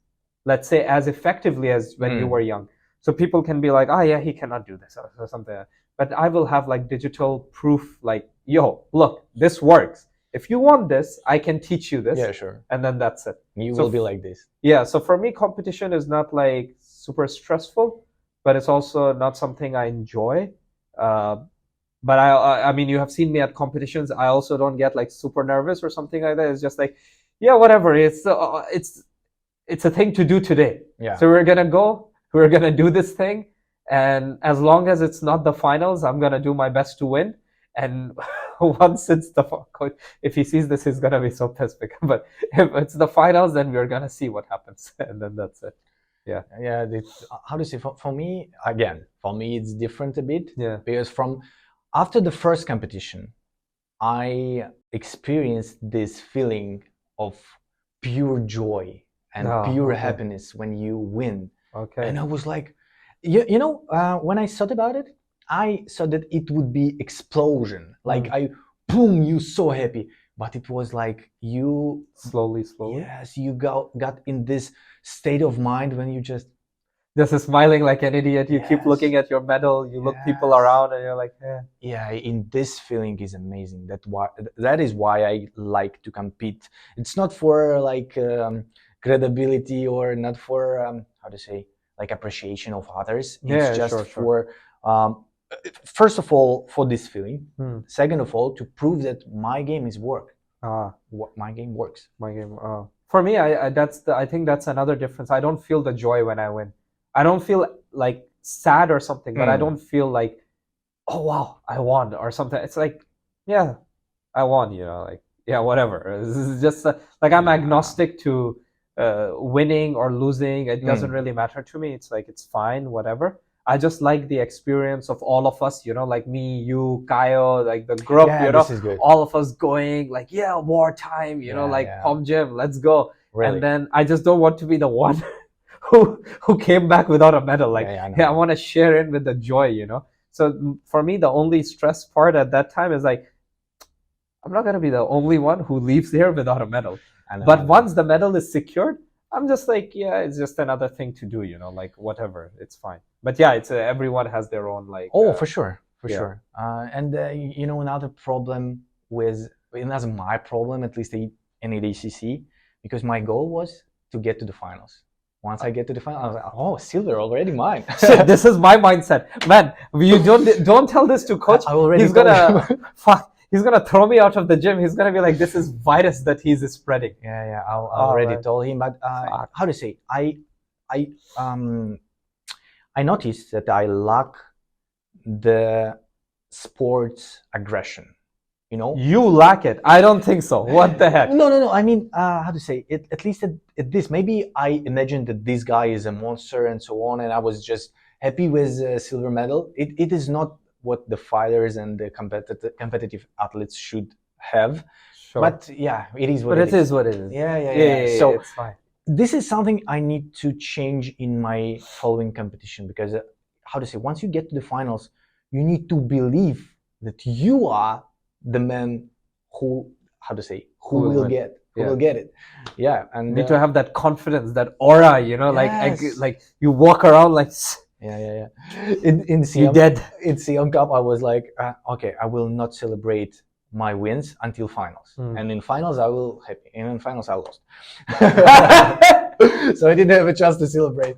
let's say, as effectively as when you were young. So people can be like, oh yeah, he cannot do this or something. But I will have like digital proof, like, yo, look, this works. If you want this, I can teach you this. Yeah, sure. And then that's it. You will be like this. Yeah, so for me, competition is not like super stressful, but it's also not something I enjoy. But I mean, you have seen me at competitions. I also don't get like super nervous or something like that. It's just like, yeah, whatever. It's a thing to do today. Yeah. So we're gonna do this thing, and as long as it's not the finals, I'm gonna do my best to win. And once it's the coach, if he sees this, he's gonna be so pissed. But if it's the finals, then we're gonna see what happens, and then that's it. Yeah. Yeah. How to say? For me, again, it's different a bit. Yeah. Because after the first competition, I experienced this feeling of pure joy and pure happiness when you win. Okay. And I was like, when I thought about it, I thought that it would be explosion. Like boom, you so happy. But it was like you slowly. Yes, you got in this state of mind when you just smiling like an idiot. You keep looking at your medal. You look people around, and you're like, yeah. In this feeling is amazing. That is why I like to compete. It's not for like credibility, or not for how to say, like appreciation of others. It's just for first of all, for this feeling. Second of all, to prove that my game is work. My game works. My game. For me, I think that's another difference. I don't feel the joy when I win. I don't feel like sad or something, but I don't feel like, oh wow, I won or something. It's like, yeah, I won. Like, yeah, whatever. It's just like I'm agnostic to winning or losing. It doesn't really matter to me. It's like, it's fine, whatever. I just like the experience of all of us, like me, you, Kayo, like the group, this is good. all of us going like, yeah, wartime, Pom Gym, let's go. Really? And then I just don't want to be the one who came back without a medal. Like, I want to share in with the joy, So for me, the only stress part at that time is like, I'm not going to be the only one who leaves here without a medal. But once the medal is secured, I'm just like, yeah, it's just another thing to do, like whatever, it's fine. But yeah, it's everyone has their own like. For sure. And another problem another my problem, at least in ADCC, because my goal was to get to the finals. Once I get to the final, I was like, oh, silver already mine. This is my mindset, man. You don't tell this to coach. He's gonna He's gonna throw me out of the gym. He's gonna be like, this is virus that he's spreading. Yeah. I already told him, but how to say? I noticed that I lack the sports aggression. You lack it. I don't think so. What the heck? No. I mean, how to say it? At least at this, maybe I imagined that this guy is a monster and so on, and I was just happy with a silver medal. It is not what the fighters and the competitive athletes should have. Sure. But yeah, it is what it is. But it is what it is. Yeah. So it's fine. This is something I need to change in my following competition, because how to say? Once you get to the finals, you need to believe that you are the man who will get it. Yeah, and you need to have that confidence, that aura, like you walk around like. Yeah. In CM Cup, I was like, okay, I will not celebrate my wins until finals, and in finals I will happy, and in finals I lost. So I didn't have a chance to celebrate.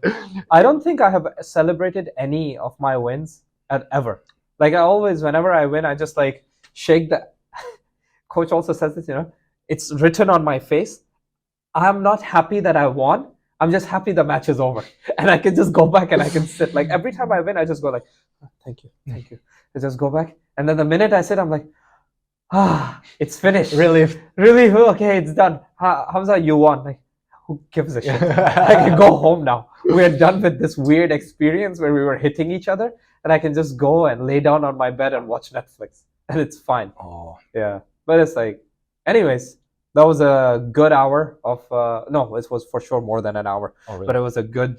I don't think I have celebrated any of my wins ever. Like, I always, whenever I win, I just like shake the. Coach also says this, it's written on my face. I'm not happy that I won. I'm just happy the match is over, and I can just go back and I can sit. Like every time I win, I just go like, oh, thank you. I just go back, and then the minute I sit, I'm like, it's finished. Relief. Okay, it's done. Hamza, you won. Like, who gives a shit? I can go home now. We're done with this weird experience where we were hitting each other, and I can just go and lay down on my bed and watch Netflix, and it's fine. Oh, yeah. But it's like, anyways, that was a good hour of no, it was for sure more than an hour. oh really? But it was a good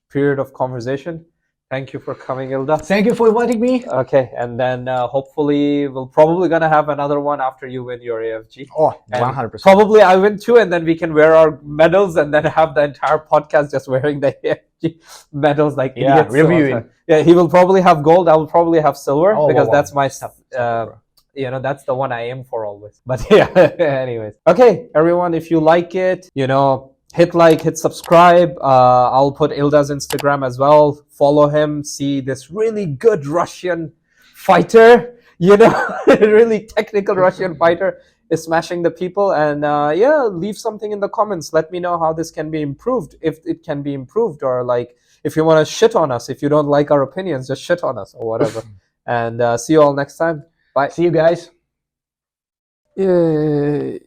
period of conversation. Thank you for coming, Ilda. Thank you for inviting me. Okay, and then hopefully we'll probably gonna have another one after you win your AFG. Oh, And 100%. probably I win too, and then we can wear our medals and then have the entire podcast just wearing the AFG medals like idiots. reviewing. Yeah, he will probably have gold. I will probably have silver because wow. that's my you know, that's the one I aim for always. But yeah, anyways. Okay, everyone, if you like it, you know, hit like, hit subscribe. I'll put Ilda's Instagram as well. Follow him. See this really good Russian fighter, you know, really technical Russian fighter is smashing the people. And yeah, leave something in the comments. Let me know how this can be improved, if it can be improved, or like if you want to shit on us, if you don't like our opinions, just shit on us or whatever. And see you all next time. Bye. See you guys. Yay.